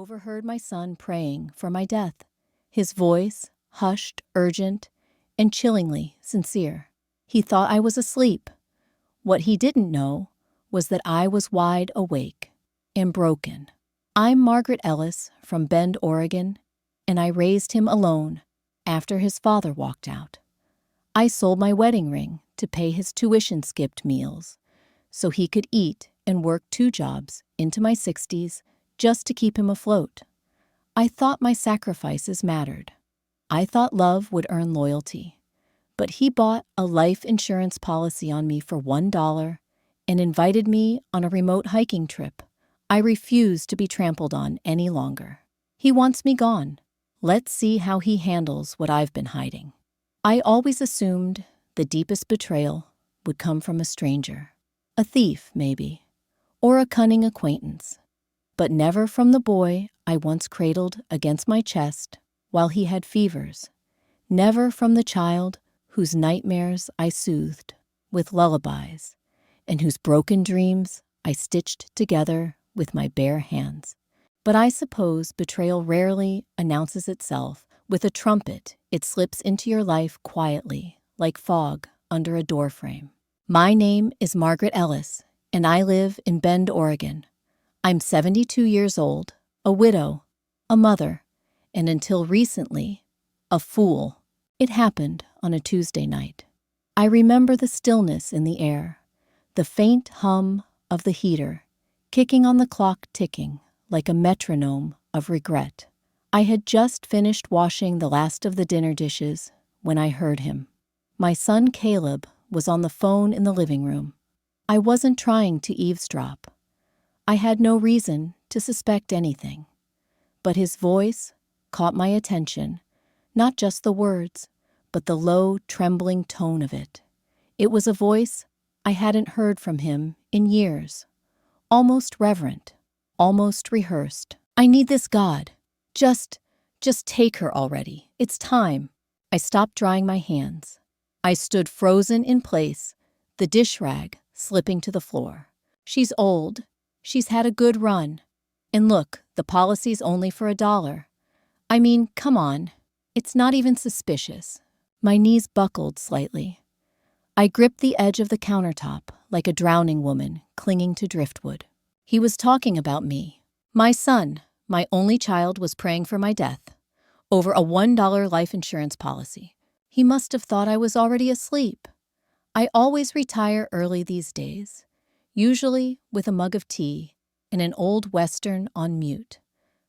overheard my son praying for my death, his voice hushed, urgent, and chillingly sincere. He thought I was asleep. What he didn't know was that I was wide awake and broken. I'm Margaret Ellis from Bend, Oregon, and I raised him alone after his father walked out. I sold my wedding ring to pay his tuition-skipped meals so he could eat and work 2 jobs into my 60s just to keep him afloat. I thought my sacrifices mattered. I thought love would earn loyalty. But he bought a life insurance policy on me for $1 and invited me on a remote hiking trip. I refuse to be trampled on any longer. He wants me gone. Let's see how he handles what I've been hiding. I always assumed the deepest betrayal would come from a stranger. A thief, maybe, or a cunning acquaintance. But never from the boy I once cradled against my chest while he had fevers. Never from the child whose nightmares I soothed with lullabies and whose broken dreams I stitched together with my bare hands. But I suppose betrayal rarely announces itself with a trumpet. It slips into your life quietly, like fog under a doorframe. My name is Margaret Ellis, and I live in Bend, Oregon. I'm 72 years old, a widow, a mother, and until recently, a fool. It happened on a Tuesday night. I remember the stillness in the air, the faint hum of the heater, kicking on the clock ticking like a metronome of regret. I had just finished washing the last of the dinner dishes when I heard him. My son Caleb was on the phone in the living room. I wasn't trying to eavesdrop. I had no reason to suspect anything. But his voice caught my attention, not just the words, but the low, trembling tone of it. It was a voice I hadn't heard from him in years. Almost reverent, almost rehearsed. I need this, God. Just take her already. It's time. I stopped drying my hands. I stood frozen in place, the dish rag slipping to the floor. She's old. She's had a good run. And look, the policy's only for $1. I mean, come on. It's not even suspicious. My knees buckled slightly. I gripped the edge of the countertop like a drowning woman clinging to driftwood. He was talking about me. My son, my only child, was praying for my death over a $1 life insurance policy. He must have thought I was already asleep. I always retire early these days, usually with a mug of tea and an old Western on mute.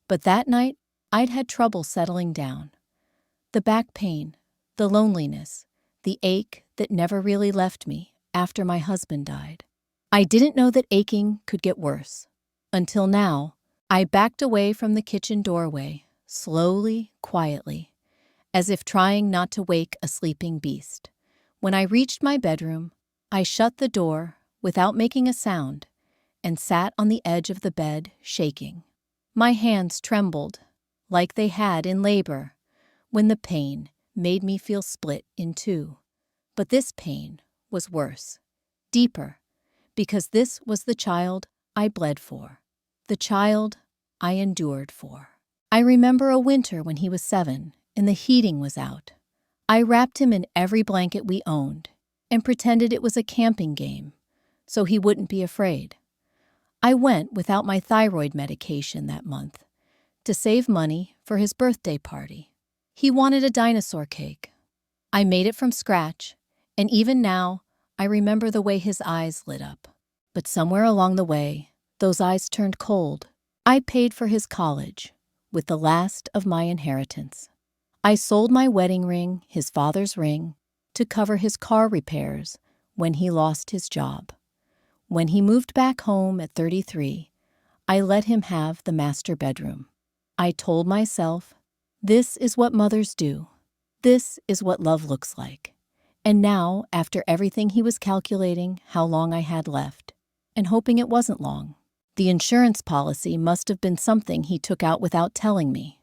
But that night, I'd had trouble settling down. The back pain, the loneliness, the ache that never really left me after my husband died. I didn't know that aching could get worse. Until now, I backed away from the kitchen doorway, slowly, quietly, as if trying not to wake a sleeping beast. When I reached my bedroom, I shut the door without making a sound and sat on the edge of the bed, shaking. My hands trembled like they had in labor when the pain made me feel split in two. But this pain was worse, deeper, because this was the child I bled for, the child I endured for. I remember a winter when he was 7 and the heating was out. I wrapped him in every blanket we owned and pretended it was a camping game so he wouldn't be afraid. I went without my thyroid medication that month to save money for his birthday party. He wanted a dinosaur cake. I made it from scratch, and even now, I remember the way his eyes lit up. But somewhere along the way, those eyes turned cold. I paid for his college with the last of my inheritance. I sold my wedding ring, his father's ring, to cover his car repairs when he lost his job. When he moved back home at 33, I let him have the master bedroom. I told myself, this is what mothers do. This is what love looks like. And now, after everything, he was calculating how long I had left, and hoping it wasn't long. The insurance policy must have been something he took out without telling me.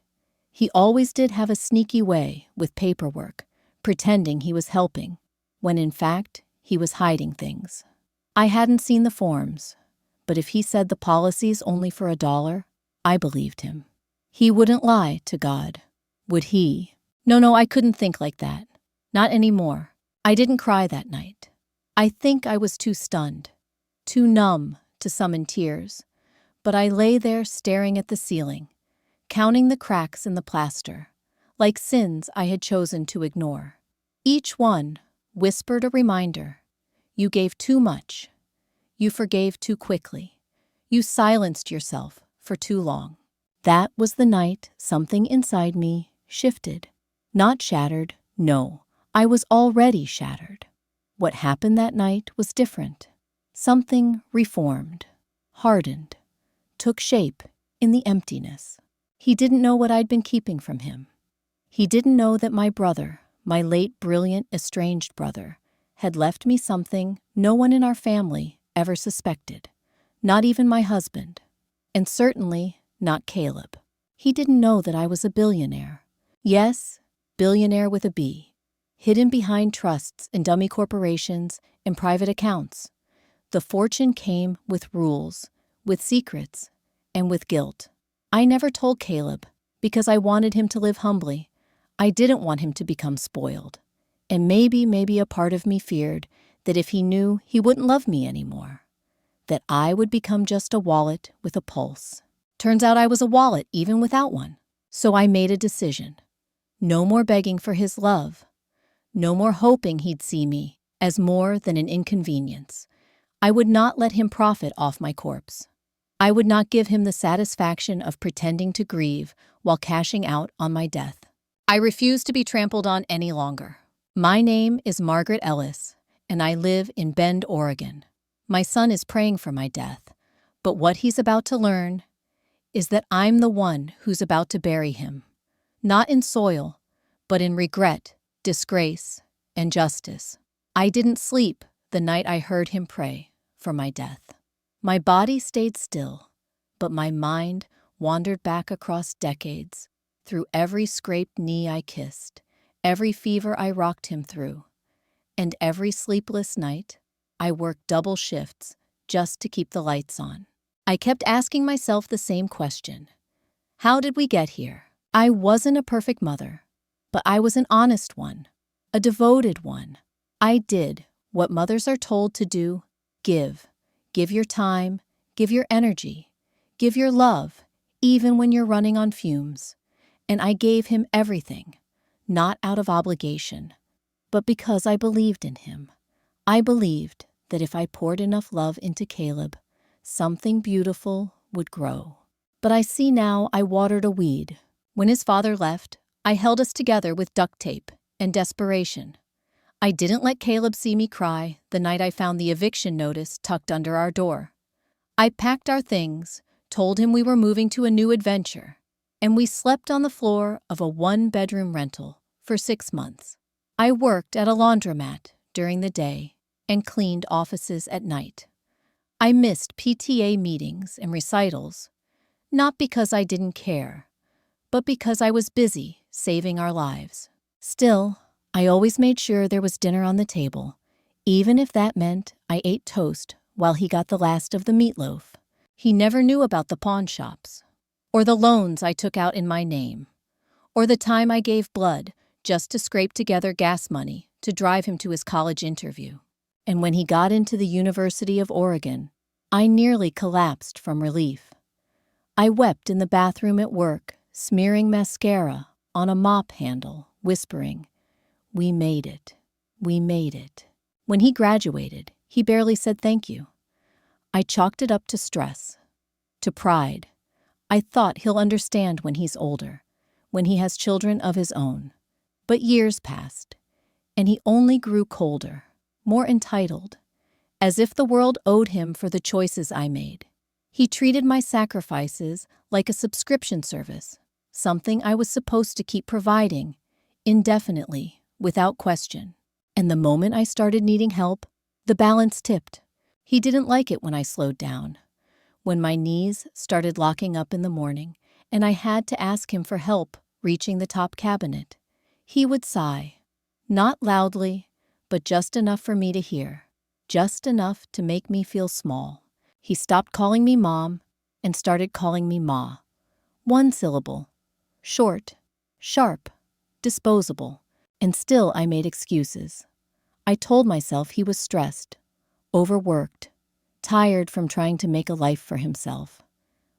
He always did have a sneaky way with paperwork, pretending he was helping, when in fact, he was hiding things. I hadn't seen the forms, but if he said the policy's only for $1, I believed him. He wouldn't lie to God, would he? No, I couldn't think like that. Not anymore. I didn't cry that night. I think I was too stunned, too numb to summon tears, but I lay there staring at the ceiling, counting the cracks in the plaster, like sins I had chosen to ignore. Each one whispered a reminder. You gave too much. You forgave too quickly. You silenced yourself for too long. That was the night something inside me shifted. Not shattered, no, I was already shattered. What happened that night was different. Something reformed, hardened, took shape in the emptiness. He didn't know what I'd been keeping from him. He didn't know that my brother, my late brilliant estranged brother, had left me something no one in our family ever suspected, not even my husband, and certainly not Caleb. He didn't know that I was a billionaire. Yes, billionaire with a B, hidden behind trusts and dummy corporations and private accounts. The fortune came with rules, with secrets, and with guilt. I never told Caleb because I wanted him to live humbly. I didn't want him to become spoiled. And maybe a part of me feared that if he knew, he wouldn't love me anymore, that I would become just a wallet with a pulse. Turns out I was a wallet even without one. So I made a decision. No more begging for his love. No more hoping he'd see me as more than an inconvenience. I would not let him profit off my corpse. I would not give him the satisfaction of pretending to grieve while cashing out on my death. I refuse to be trampled on any longer. My name is Margaret Ellis, and I live in Bend, Oregon. My son is praying for my death, but what he's about to learn is that I'm the one who's about to bury him, not in soil, but in regret, disgrace, and justice. I didn't sleep the night I heard him pray for my death. My body stayed still, but my mind wandered back across decades, through every scraped knee I kissed, every fever I rocked him through, and every sleepless night I worked double shifts just to keep the lights on. I kept asking myself the same question. How did we get here? I wasn't a perfect mother, but I was an honest one, a devoted one. I did what mothers are told to do: give. Give your time, give your energy, give your love, even when you're running on fumes. And I gave him everything, not out of obligation, but because I believed in him. I believed that if I poured enough love into Caleb, something beautiful would grow. But I see now I watered a weed. When his father left, I held us together with duct tape and desperation. I didn't let Caleb see me cry the night I found the eviction notice tucked under our door. I packed our things, told him we were moving to a new adventure, and we slept on the floor of a one-bedroom rental for 6 months. I worked at a laundromat during the day and cleaned offices at night. I missed PTA meetings and recitals, not because I didn't care, but because I was busy saving our lives. Still, I always made sure there was dinner on the table, even if that meant I ate toast while he got the last of the meatloaf. He never knew about the pawn shops, or the loans I took out in my name, or the time I gave blood just to scrape together gas money to drive him to his college interview. And when he got into the University of Oregon, I nearly collapsed from relief. I wept in the bathroom at work, smearing mascara on a mop handle, whispering, "We made it. We made it." When he graduated, he barely said thank you. I chalked it up to stress, to pride. I thought he'll understand when he's older, when he has children of his own. But years passed, and he only grew colder, more entitled, as if the world owed him for the choices I made. He treated my sacrifices like a subscription service, something I was supposed to keep providing indefinitely, without question. And the moment I started needing help, the balance tipped. He didn't like it when I slowed down, when my knees started locking up in the morning, and I had to ask him for help reaching the top cabinet. He would sigh, not loudly, but just enough for me to hear, just enough to make me feel small. He stopped calling me Mom and started calling me Ma, One syllable. Short, sharp, disposable. And still I made excuses. I told myself he was stressed, overworked, tired from trying to make a life for himself.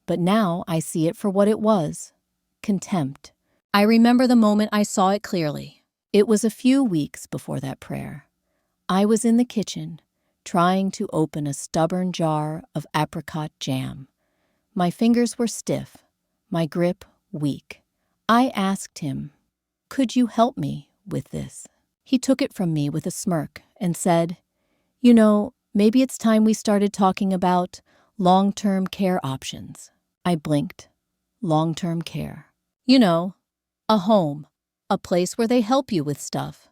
But now I see it for what it was: contempt. I remember the moment I saw it clearly. It was a few weeks before that prayer. I was in the kitchen, trying to open a stubborn jar of apricot jam. My fingers were stiff, my grip weak. I asked him, "Could you help me with this?" He took it from me with a smirk and said, "You know, maybe it's time we started talking about long-term care options." I blinked. Long-term care. You know, a home, a place where they help you with stuff.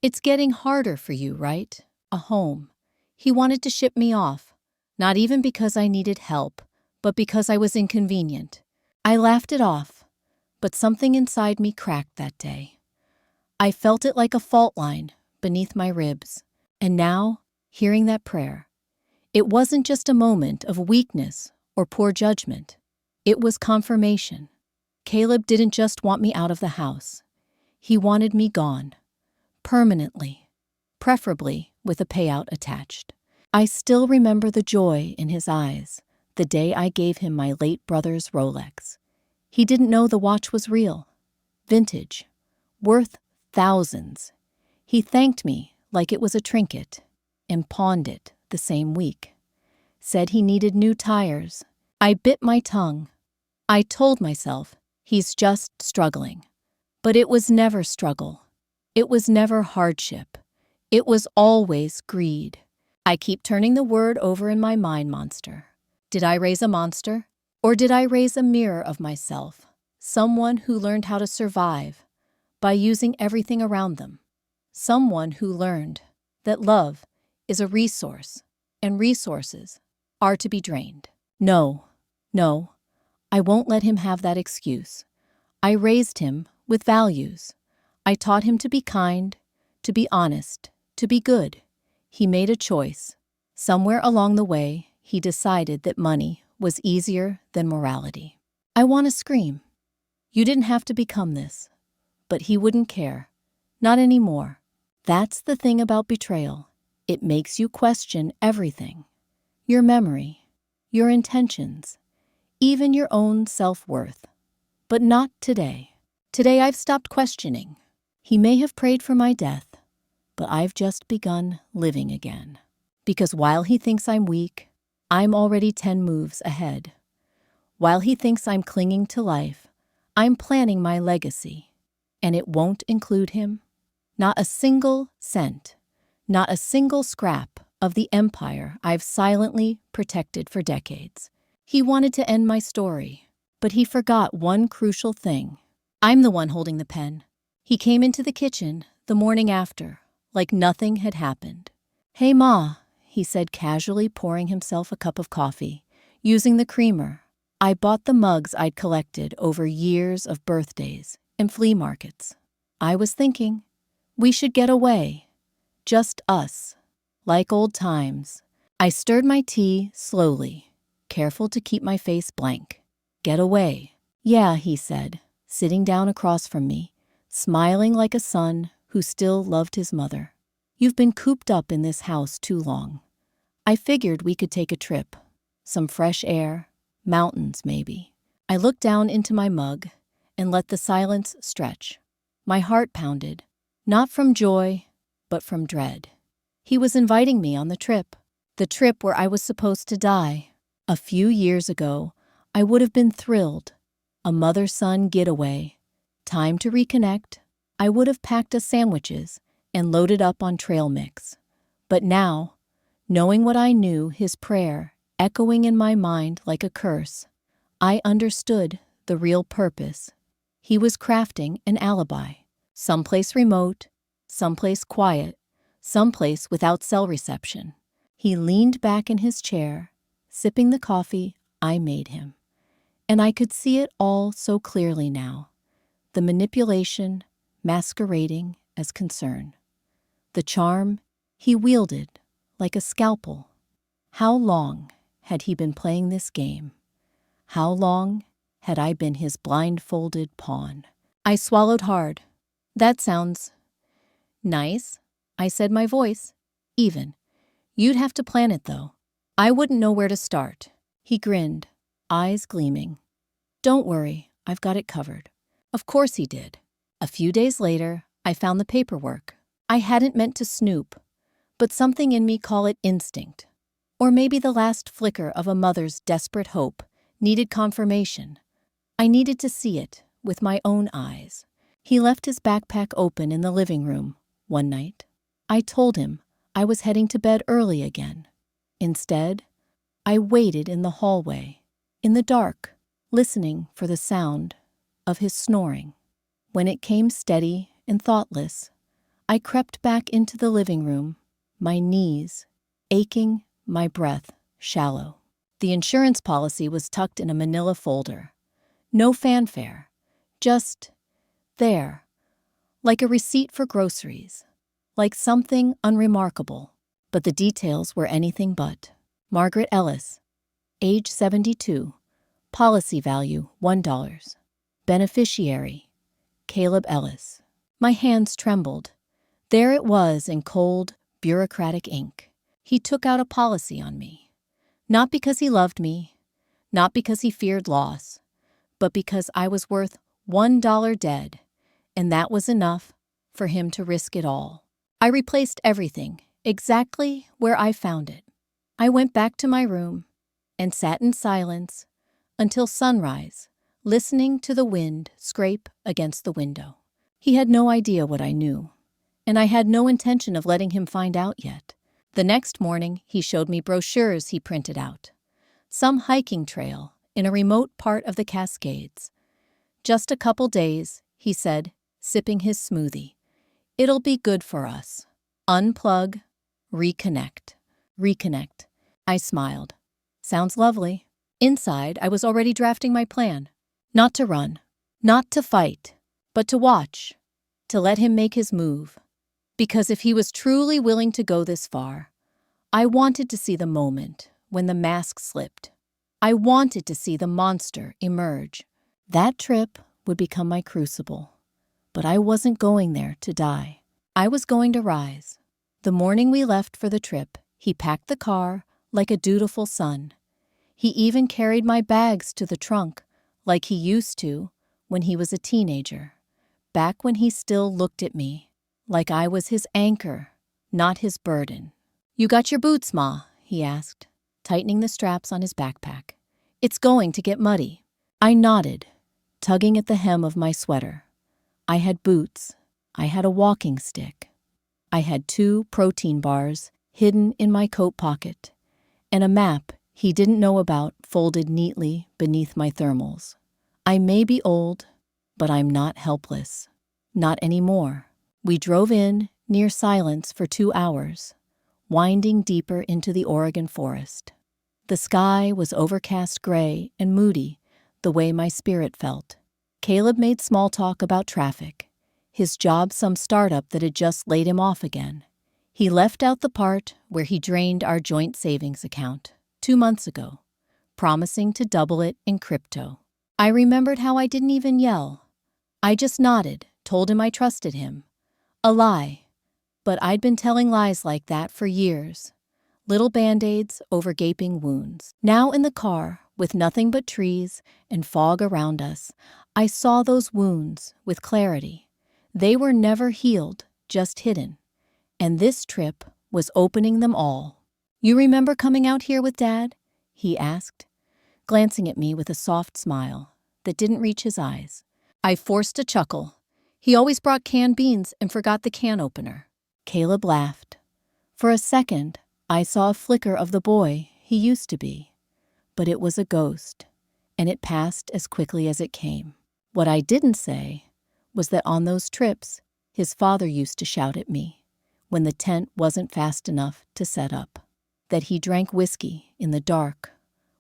It's getting harder for you, right? A home. He wanted to ship me off, not even because I needed help, but because I was inconvenient. I laughed it off, but something inside me cracked that day. I felt it like a fault line beneath my ribs. And now, hearing that prayer, it wasn't just a moment of weakness or poor judgment. It was confirmation. Caleb didn't just want me out of the house. He wanted me gone. Permanently. Preferably with a payout attached. I still remember the joy in his eyes the day I gave him my late brother's Rolex. He didn't know the watch was real. Vintage. Worth thousands. He thanked me like it was a trinket and pawned it the same week. Said he needed new tires. I bit my tongue. I told myself, he's just struggling. But it was never struggle. It was never hardship. It was always greed. I keep turning the word over in my mind, monster. Did I raise a monster? Or did I raise a mirror of myself? Someone who learned how to survive by using everything around them. Someone who learned that love is a resource and resources are to be drained. No, I won't let him have that excuse. I raised him with values. I taught him to be kind, to be honest, to be good. He made a choice. Somewhere along the way, he decided that money was easier than morality. I want to scream. You didn't have to become this. But he wouldn't care. Not anymore. That's the thing about betrayal. It makes you question everything. Your memory, your intentions, even your own self-worth. But not today. Today I've stopped questioning. He may have prayed for my death, but I've just begun living again. Because while he thinks I'm weak, I'm already 10 moves ahead. While he thinks I'm clinging to life, I'm planning my legacy. And it won't include him. Not a single cent, not a single scrap of the empire I've silently protected for decades. He wanted to end my story, but he forgot one crucial thing. I'm the one holding the pen. He came into the kitchen the morning after, like nothing had happened. "Hey, Ma," he said, casually pouring himself a cup of coffee, using the creamer. I bought the mugs I'd collected over years of birthdays and flea markets. I was thinking, we should get away. Just us. Like old times. I stirred my tea slowly, careful to keep my face blank. Get away. Yeah, he said, sitting down across from me, smiling like a son who still loved his mother. You've been cooped up in this house too long. I figured we could take a trip. Some fresh air, mountains maybe. I looked down into my mug and let the silence stretch. My heart pounded, not from joy, but from dread. He was inviting me on the trip where I was supposed to die. A few years ago, I would have been thrilled. A mother-son getaway. Time to reconnect. I would have packed us sandwiches and loaded up on trail mix. But now, knowing what I knew, his prayer echoing in my mind like a curse, I understood the real purpose. He was crafting an alibi. Someplace remote, someplace quiet, someplace without cell reception. He leaned back in his chair, sipping the coffee I made him. And I could see it all so clearly now. The manipulation masquerading as concern. The charm he wielded like a scalpel. How long had he been playing this game? How long had I been his blindfolded pawn. I swallowed hard. That sounds nice, I said, my voice even. You'd have to plan it, though. I wouldn't know where to start. He grinned, eyes gleaming. Don't worry, I've got it covered. Of course he did. A few days later, I found the paperwork. I hadn't meant to snoop, but something in me called it instinct. Or maybe the last flicker of a mother's desperate hope needed confirmation. I needed to see it with my own eyes. He left his backpack open in the living room one night. I told him I was heading to bed early again. Instead, I waited in the hallway, in the dark, listening for the sound of his snoring. When it came steady and thoughtless, I crept back into the living room, my knees aching, my breath shallow. The insurance policy was tucked in a manila folder. No fanfare, just there, like a receipt for groceries, like something unremarkable. But the details were anything but. Margaret Ellis, age 72, policy value $1. Beneficiary, Caleb Ellis. My hands trembled. There it was in cold, bureaucratic ink. He took out a policy on me. Not because he loved me, not because he feared loss, but because I was worth $1 dead, and that was enough for him to risk it all. I replaced everything exactly where I found it. I went back to my room and sat in silence until sunrise, listening to the wind scrape against the window. He had no idea what I knew, and I had no intention of letting him find out yet. The next morning, he showed me brochures he printed out. Some hiking trail in a remote part of the Cascades. Just a couple days, he said, sipping his smoothie. It'll be good for us. Unplug, reconnect. Reconnect. I smiled. Sounds lovely. Inside, I was already drafting my plan. Not to run, not to fight, but to watch, to let him make his move. Because if he was truly willing to go this far, I wanted to see the moment when the mask slipped. I wanted to see the monster emerge. That trip would become my crucible. But I wasn't going there to die. I was going to rise. The morning we left for the trip, he packed the car like a dutiful son. He even carried my bags to the trunk like he used to when he was a teenager, back when he still looked at me like I was his anchor, not his burden. You got your boots, Ma? He asked, tightening the straps on his backpack. It's going to get muddy. I nodded, tugging at the hem of my sweater. I had boots. I had a walking stick. I had 2 protein bars hidden in my coat pocket, and a map he didn't know about folded neatly beneath my thermals. I may be old, but I'm not helpless. Not anymore. We drove in near silence for 2 hours, winding deeper into the Oregon forest. The sky was overcast gray and moody, the way my spirit felt. Caleb made small talk about traffic, his job some startup that had just laid him off again. He left out the part where he drained our joint savings account 2 months ago, promising to double it in crypto. I remembered how I didn't even yell. I just nodded, told him I trusted him. A lie, but I'd been telling lies like that for years. Little band-aids over gaping wounds. Now in the car, with nothing but trees and fog around us, I saw those wounds with clarity. They were never healed, just hidden. And this trip was opening them all. You remember coming out here with Dad? He asked, glancing at me with a soft smile that didn't reach his eyes. I forced a chuckle. He always brought canned beans and forgot the can opener. Caleb laughed. For a second, I saw a flicker of the boy he used to be. But it was a ghost, and it passed as quickly as it came. What I didn't say was that on those trips, his father used to shout at me when the tent wasn't fast enough to set up, that he drank whiskey in the dark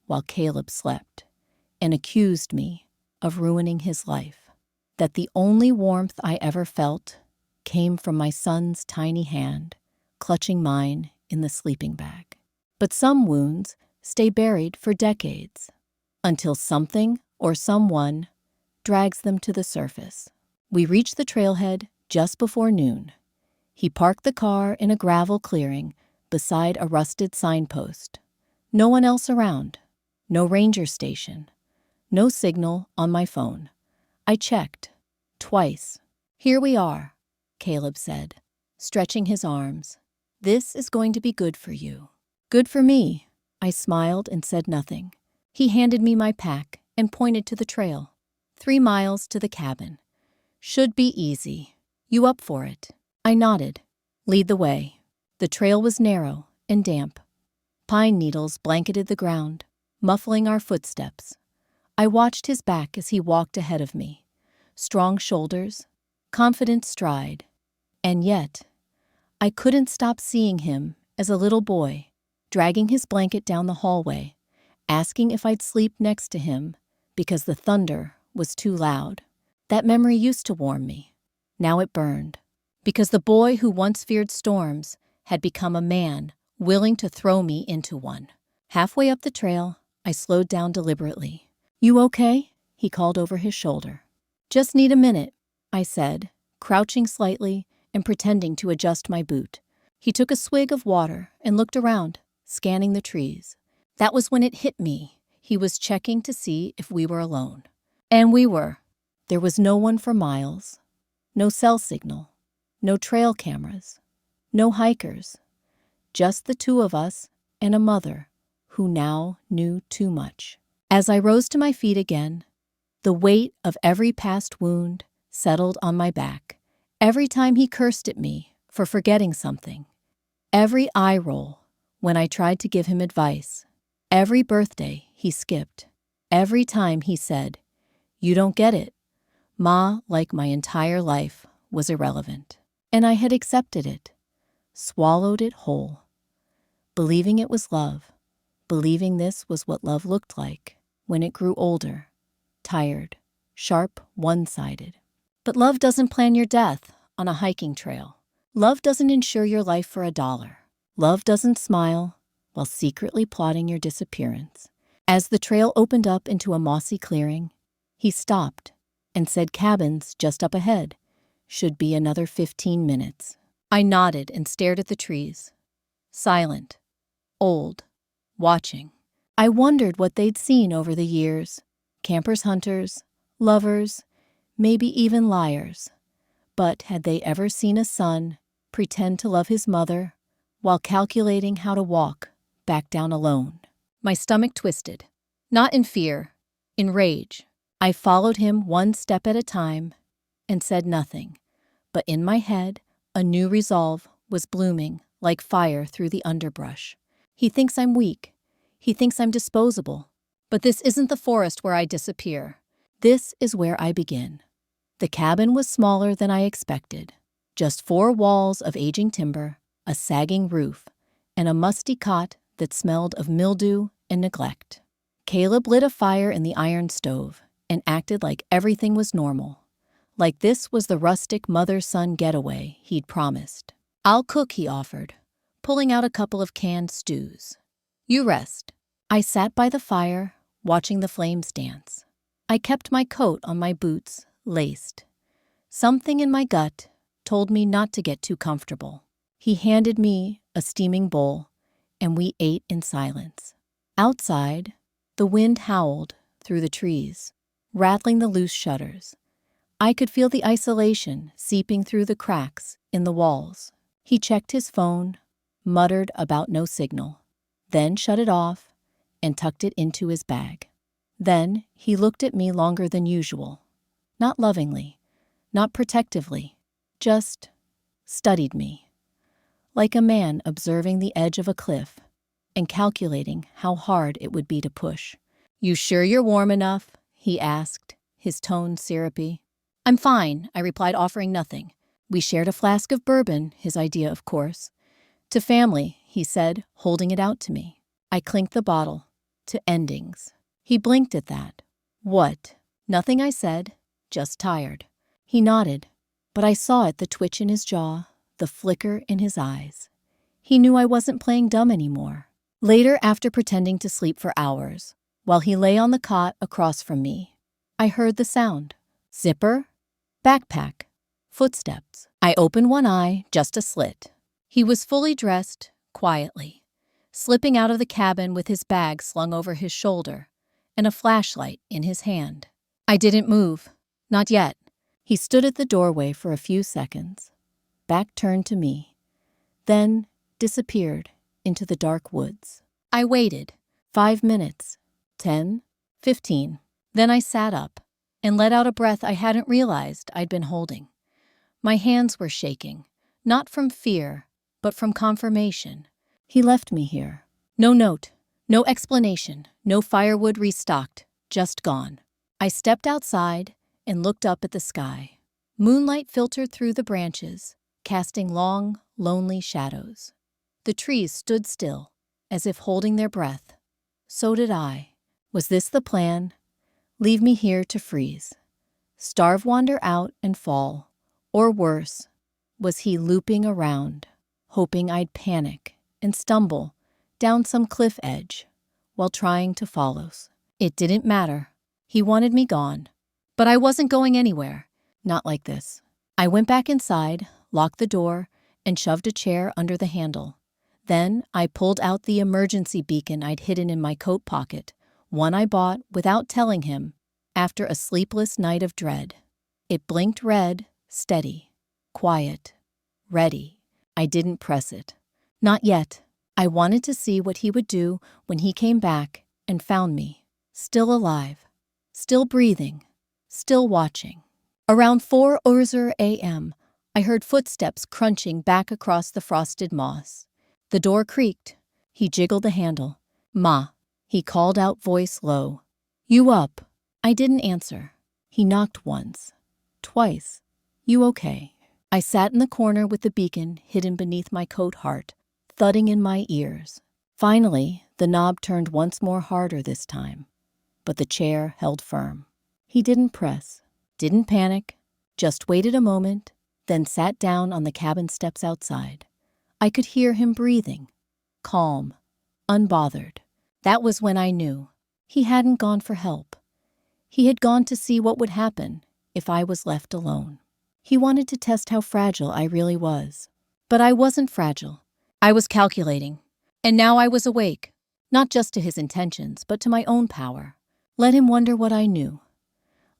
while Caleb slept, and accused me of ruining his life, that the only warmth I ever felt came from my son's tiny hand clutching mine in the sleeping bag. But some wounds stay buried for decades, until something or someone drags them to the surface. We reached the trailhead just before noon. He parked the car in a gravel clearing beside a rusted signpost. No one else around. No ranger station. No signal on my phone. I checked. Twice. "Here we are," Caleb said, stretching his arms. "This is going to be good for you." "Good for me." I smiled and said nothing. He handed me my pack and pointed to the trail. 3 miles to the cabin. "Should be easy. You up for it?" I nodded. "Lead the way." The trail was narrow and damp. Pine needles blanketed the ground, muffling our footsteps. I watched his back as he walked ahead of me. Strong shoulders, confident stride. And yet, I couldn't stop seeing him as a little boy, dragging his blanket down the hallway, asking if I'd sleep next to him because the thunder was too loud. That memory used to warm me. Now it burned. Because the boy who once feared storms had become a man willing to throw me into one. Halfway up the trail, I slowed down deliberately. "You okay?" he called over his shoulder. "Just need a minute," I said, crouching slightly and pretending to adjust my boot. He took a swig of water and looked around, scanning the trees. That was when it hit me. He was checking to see if we were alone. And we were. There was no one for miles. No cell signal. No trail cameras. No hikers. Just the two of us and a mother who now knew too much. As I rose to my feet again, the weight of every past wound settled on my back. Every time he cursed at me for forgetting something. Every eye roll when I tried to give him advice. Every birthday he skipped. Every time he said, "You don't get it." Ma, like my entire life, was irrelevant. And I had accepted it, swallowed it whole, believing it was love, believing this was what love looked like when it grew older, tired, sharp, one-sided. But love doesn't plan your death on a hiking trail. Love doesn't insure your life for $1. Love doesn't smile while secretly plotting your disappearance. As the trail opened up into a mossy clearing, he stopped and said cabins just up ahead. Should be another 15 minutes. I nodded and stared at the trees. Silent. Old. Watching. I wondered what they'd seen over the years. Campers, hunters, lovers, maybe even liars. But had they ever seen a son pretend to love his mother while calculating how to walk back down alone? My stomach twisted. Not in fear, in rage. I followed him one step at a time and said nothing, but in my head, a new resolve was blooming like fire through the underbrush. He thinks I'm weak. He thinks I'm disposable. But this isn't the forest where I disappear. This is where I begin. The cabin was smaller than I expected. Just 4 walls of aging timber, a sagging roof, and a musty cot that smelled of mildew and neglect. Caleb lit a fire in the iron stove and acted like everything was normal. Like this was the rustic mother-son getaway he'd promised. "I'll cook," he offered, pulling out a couple of canned stews. "You rest." I sat by the fire, watching the flames dance. I kept my coat on my boots, laced. Something in my gut told me not to get too comfortable. He handed me a steaming bowl, and we ate in silence. Outside, the wind howled through the trees, rattling the loose shutters. I could feel the isolation seeping through the cracks in the walls. He checked his phone, muttered about no signal, then shut it off and tucked it into his bag. Then he looked at me longer than usual. Not lovingly, not protectively, just studied me. Like a man observing the edge of a cliff and calculating how hard it would be to push. "You sure you're warm enough?" he asked, his tone syrupy. "I'm fine," I replied, offering nothing. We shared a flask of bourbon, his idea, of course. "To family," he said, holding it out to me. I clinked the bottle. "To endings." He blinked at that. "What?" Nothing, I said, just tired. He nodded, but I saw it, the twitch in his jaw, the flicker in his eyes. He knew I wasn't playing dumb anymore. Later, after pretending to sleep for hours, while he lay on the cot across from me. I heard the sound. Zipper, backpack, footsteps. I opened one eye, just a slit. He was fully dressed, quietly, slipping out of the cabin with his bag slung over his shoulder and a flashlight in his hand. I didn't move. Not yet. He stood at the doorway for a few seconds, back turned to me, then disappeared into the dark woods. I waited. 5 minutes, 10, 15. Then I sat up and let out a breath I hadn't realized I'd been holding. My hands were shaking, not from fear, but from confirmation. He left me here. No note, no explanation, no firewood restocked, just gone. I stepped outside and looked up at the sky. Moonlight filtered through the branches, casting long, lonely shadows. The trees stood still, as if holding their breath. So did I. Was this the plan? Leave me here to freeze. Starve, wander out, and fall. Or worse, was he looping around, hoping I'd panic and stumble down some cliff edge while trying to follow? It didn't matter. He wanted me gone. But I wasn't going anywhere. Not like this. I went back inside, locked the door, and shoved a chair under the handle. Then I pulled out the emergency beacon I'd hidden in my coat pocket, one I bought without telling him after a sleepless night of dread. It blinked red, steady, quiet, ready. I didn't press it. Not yet. I wanted to see what he would do when he came back and found me, still alive, still breathing, still watching. Around 4 a.m., I heard footsteps crunching back across the frosted moss. The door creaked. He jiggled the handle. "Ma," he called out, voice low. "You up?" I didn't answer. He knocked once, twice. "You okay?" I sat in the corner with the beacon hidden beneath my coat heart, thudding in my ears. Finally, the knob turned once more, harder this time, but the chair held firm. He didn't press, didn't panic, just waited a moment, then sat down on the cabin steps outside. I could hear him breathing, calm, unbothered. That was when I knew he hadn't gone for help. He had gone to see what would happen if I was left alone. He wanted to test how fragile I really was. But I wasn't fragile. I was calculating. And now I was awake, not just to his intentions, but to my own power. Let him wonder what I knew.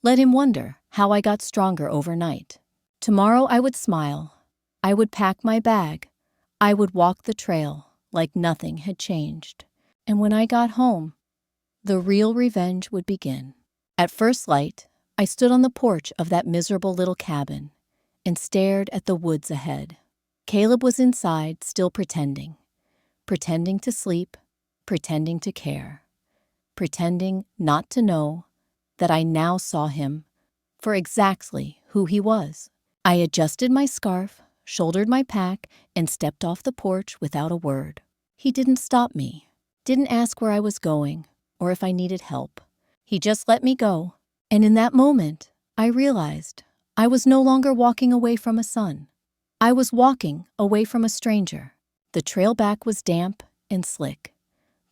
Let him wonder how I got stronger overnight. Tomorrow I would smile. I would pack my bag. I would walk the trail like nothing had changed. And when I got home, the real revenge would begin. At first light, I stood on the porch of that miserable little cabin and stared at the woods ahead. Caleb was inside, still pretending to sleep, pretending to care, pretending not to know that I now saw him for exactly who he was. I adjusted my scarf, shouldered my pack, and stepped off the porch without a word. He didn't stop me, didn't ask where I was going or if I needed help. He just let me go. And in that moment, I realized I was no longer walking away from a son. I was walking away from a stranger. The trail back was damp and slick.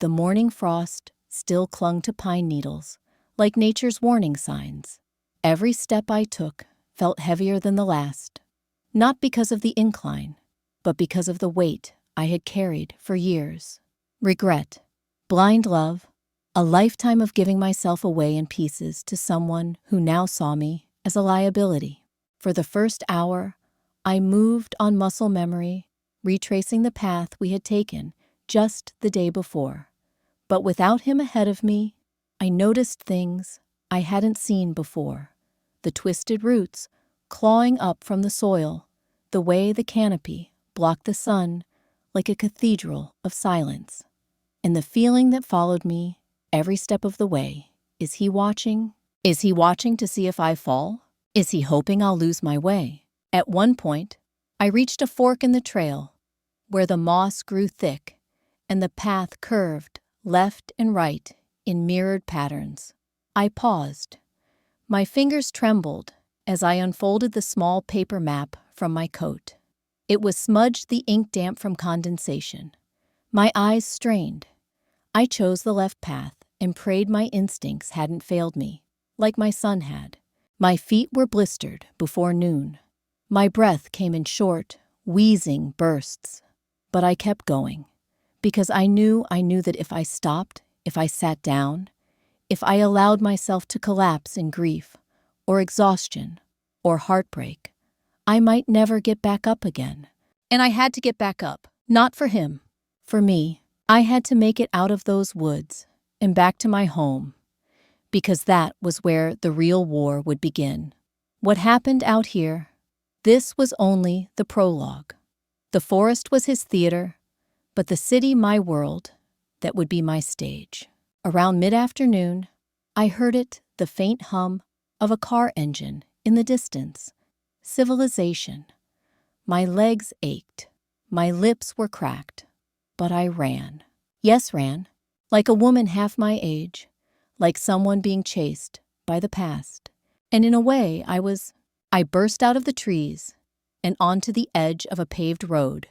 The morning frost still clung to pine needles, like nature's warning signs. Every step I took felt heavier than the last, not because of the incline, but because of the weight I had carried for years. Regret, blind love, a lifetime of giving myself away in pieces to someone who now saw me as a liability. For the first hour, I moved on muscle memory, retracing the path we had taken just the day before. But without him ahead of me, I noticed things I hadn't seen before. The twisted roots clawing up from the soil, the way the canopy blocked the sun like a cathedral of silence. And the feeling that followed me every step of the way. Is he watching? Is he watching to see if I fall? Is he hoping I'll lose my way? At one point, I reached a fork in the trail where the moss grew thick and the path curved left and right in mirrored patterns. I paused. My fingers trembled as I unfolded the small paper map from my coat. It was smudged, the ink damp from condensation. My eyes strained. I chose the left path and prayed my instincts hadn't failed me, like my son had. My feet were blistered before noon. My breath came in short, wheezing bursts. But I kept going, because I knew that if I stopped, if I sat down, if I allowed myself to collapse in grief, or exhaustion, or heartbreak, I might never get back up again. And I had to get back up, not for him. For me, I had to make it out of those woods and back to my home, because that was where the real war would begin. What happened out here? This was only the prologue. The forest was his theater, but the city my world, that would be my stage. Around mid-afternoon, I heard it, the faint hum of a car engine in the distance. Civilization. My legs ached. My lips were cracked. But I ran. Yes, ran. Like a woman half my age. Like someone being chased by the past. And in a way, I burst out of the trees and onto the edge of a paved road,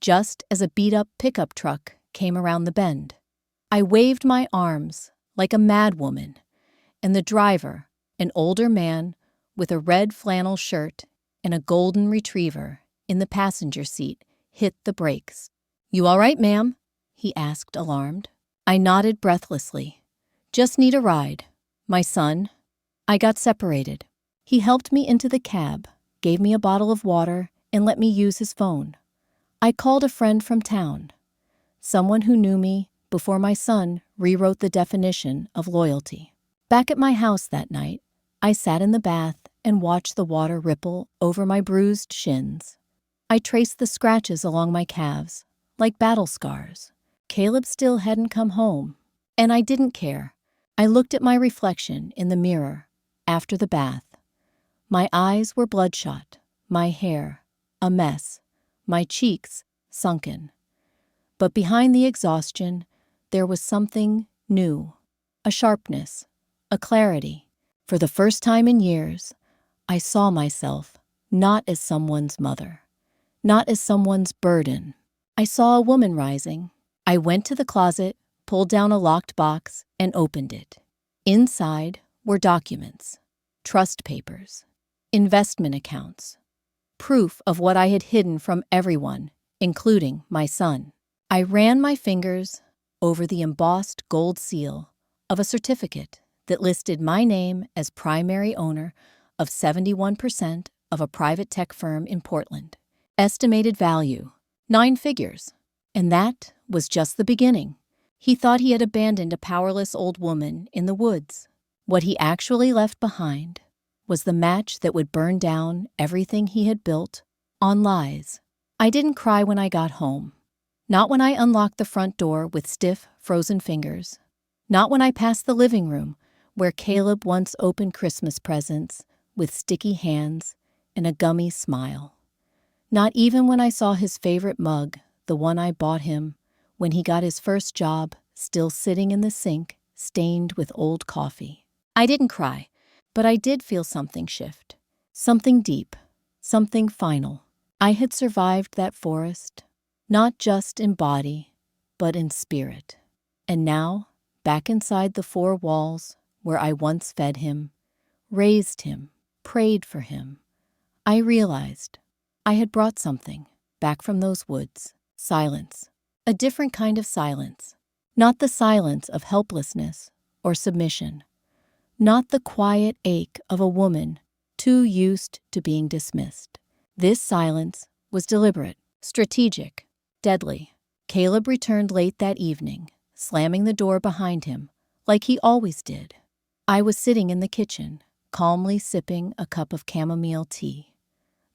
just as a beat-up pickup truck came around the bend. I waved my arms like a madwoman, and the driver, an older man with a red flannel shirt and a golden retriever in the passenger seat, hit the brakes. "You all right, ma'am?" he asked, alarmed. I nodded breathlessly. "Just need a ride. My son." I got separated. He helped me into the cab, gave me a bottle of water, and let me use his phone. I called a friend from town, someone who knew me before my son rewrote the definition of loyalty. Back at my house that night, I sat in the bath and watched the water ripple over my bruised shins. I traced the scratches along my calves, like battle scars. Caleb still hadn't come home, and I didn't care. I looked at my reflection in the mirror after the bath. My eyes were bloodshot, my hair a mess, my cheeks sunken. But behind the exhaustion, there was something new, a sharpness, a clarity. For the first time in years, I saw myself not as someone's mother, not as someone's burden. I saw a woman rising. I went to the closet, pulled down a locked box, and opened it. Inside were documents, trust papers, investment accounts, proof of what I had hidden from everyone, including my son. I ran my fingers over the embossed gold seal of a certificate that listed my name as primary owner of 71% of a private tech firm in Portland. Estimated value, 9 figures. And that was just the beginning. He thought he had abandoned a powerless old woman in the woods. What he actually left behind was the match that would burn down everything he had built on lies. I didn't cry when I got home. Not when I unlocked the front door with stiff, frozen fingers. Not when I passed the living room where Caleb once opened Christmas presents with sticky hands and a gummy smile. Not even when I saw his favorite mug, the one I bought him when he got his first job, still sitting in the sink, stained with old coffee. I didn't cry, but I did feel something shift. Something deep, something final. I had survived that forest, not just in body, but in spirit. And now, back inside the 4 walls where I once fed him, raised him, prayed for him, I realized I had brought something back from those woods. Silence. A different kind of silence. Not the silence of helplessness or submission. Not the quiet ache of a woman too used to being dismissed. This silence was deliberate, strategic, deadly. Caleb returned late that evening, slamming the door behind him, like he always did. I was sitting in the kitchen, calmly sipping a cup of chamomile tea.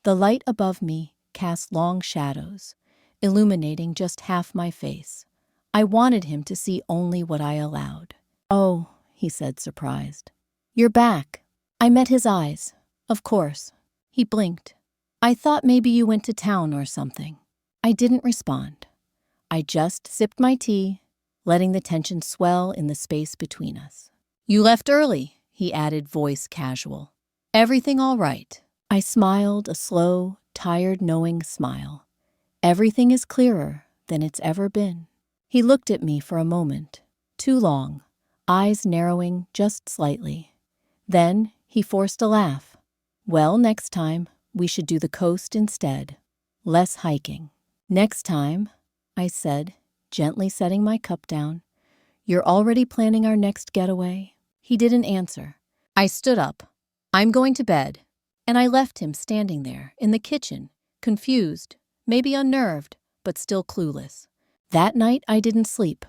The light above me cast long shadows, illuminating just half my face. I wanted him to see only what I allowed. "Oh," he said, surprised. "You're back." I met his eyes. "Of course." He blinked. "I thought maybe you went to town or something." I didn't respond. I just sipped my tea, letting the tension swell in the space between us. "You left early," he added, voice casual. "Everything all right?" I smiled, a slow, tired, knowing smile. "Everything is clearer than it's ever been." He looked at me for a moment, too long, eyes narrowing just slightly. Then he forced a laugh. "Well, next time, we should do the coast instead. Less hiking." "Next time," I said, gently setting my cup down. "You're already planning our next getaway?" He didn't answer. I stood up. "I'm going to bed." And I left him standing there in the kitchen, confused, maybe unnerved, but still clueless. That night I didn't sleep.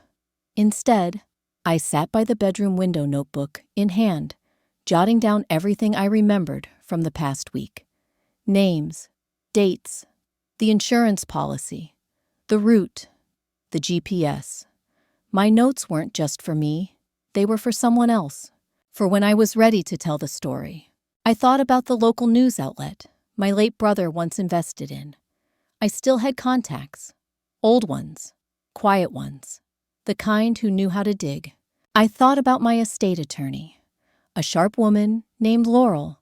Instead, I sat by the bedroom window, notebook in hand, jotting down everything I remembered from the past week. Names, dates, the insurance policy, the route, the GPS. My notes weren't just for me. They were for someone else. For when I was ready to tell the story, I thought about the local news outlet my late brother once invested in. I still had contacts. Old ones, quiet ones, the kind who knew how to dig. I thought about my estate attorney, a sharp woman named Laurel,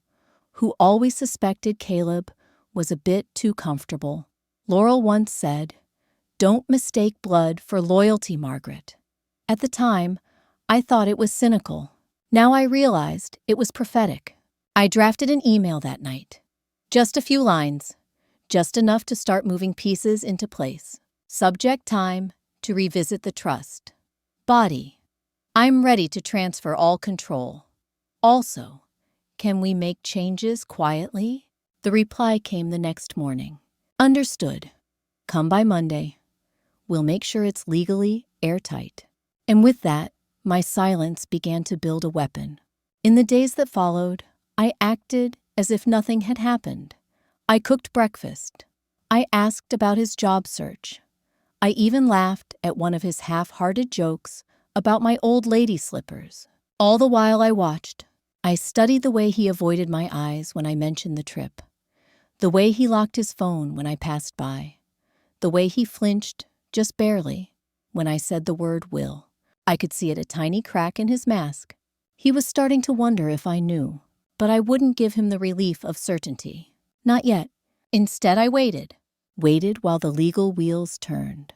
who always suspected Caleb was a bit too comfortable. Laurel once said, "Don't mistake blood for loyalty, Margaret." At the time, I thought it was cynical. Now I realized it was prophetic. I drafted an email that night. Just a few lines, just enough to start moving pieces into place. Subject: time to revisit the trust. Body: I'm ready to transfer all control. Also, can we make changes quietly? The reply came the next morning. Understood. Come by Monday. We'll make sure it's legally airtight. And with that, my silence began to build a weapon. In the days that followed, I acted as if nothing had happened. I cooked breakfast. I asked about his job search. I even laughed at one of his half-hearted jokes about my old lady slippers. All the while I watched, I studied the way he avoided my eyes when I mentioned the trip, the way he locked his phone when I passed by, the way he flinched, just barely, when I said the word will. I could see it a tiny crack in his mask. He was starting to wonder if I knew, but I wouldn't give him the relief of certainty. Not yet. Instead, I waited while the legal wheels turned,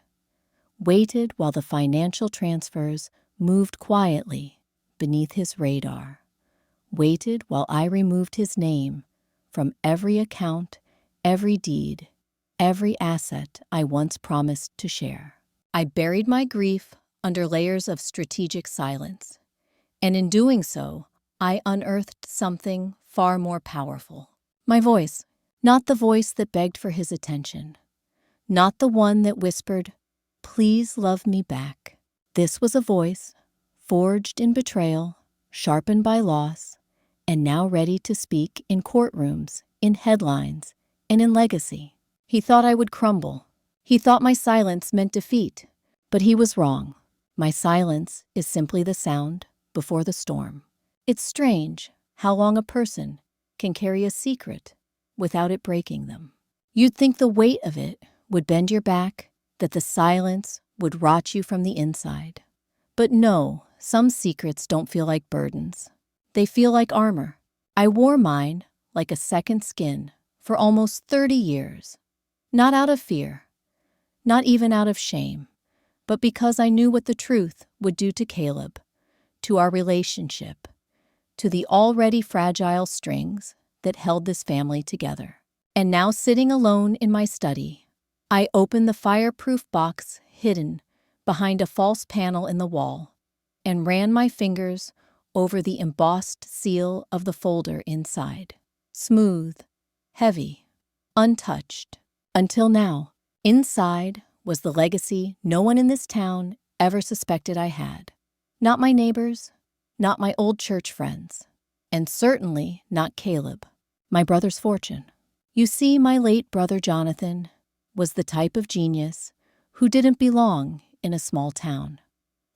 waited while the financial transfers moved quietly beneath his radar, waited while I removed his name from every account, every deed, every asset I once promised to share. I buried my grief under layers of strategic silence, and in doing so, I unearthed something far more powerful. My voice, not the voice that begged for his attention, not the one that whispered, "Please love me back." This was a voice, forged in betrayal, sharpened by loss, and now ready to speak in courtrooms, in headlines, and in legacy. He thought I would crumble. He thought my silence meant defeat, but he was wrong. My silence is simply the sound before the storm. It's strange how long a person can carry a secret without it breaking them. You'd think the weight of it would bend your back, that the silence would rot you from the inside. But no, some secrets don't feel like burdens. They feel like armor. I wore mine like a second skin for almost 30 years. Not out of fear, not even out of shame, but because I knew what the truth would do to Caleb, to our relationship, to the already fragile strings that held this family together. And now, sitting alone in my study, I opened the fireproof box hidden behind a false panel in the wall and ran my fingers over the embossed seal of the folder inside. Smooth, heavy, untouched. Until now, inside was the legacy no one in this town ever suspected I had. Not my neighbors, not my old church friends, and certainly not Caleb, my brother's fortune. You see, my late brother Jonathan was the type of genius who didn't belong in a small town.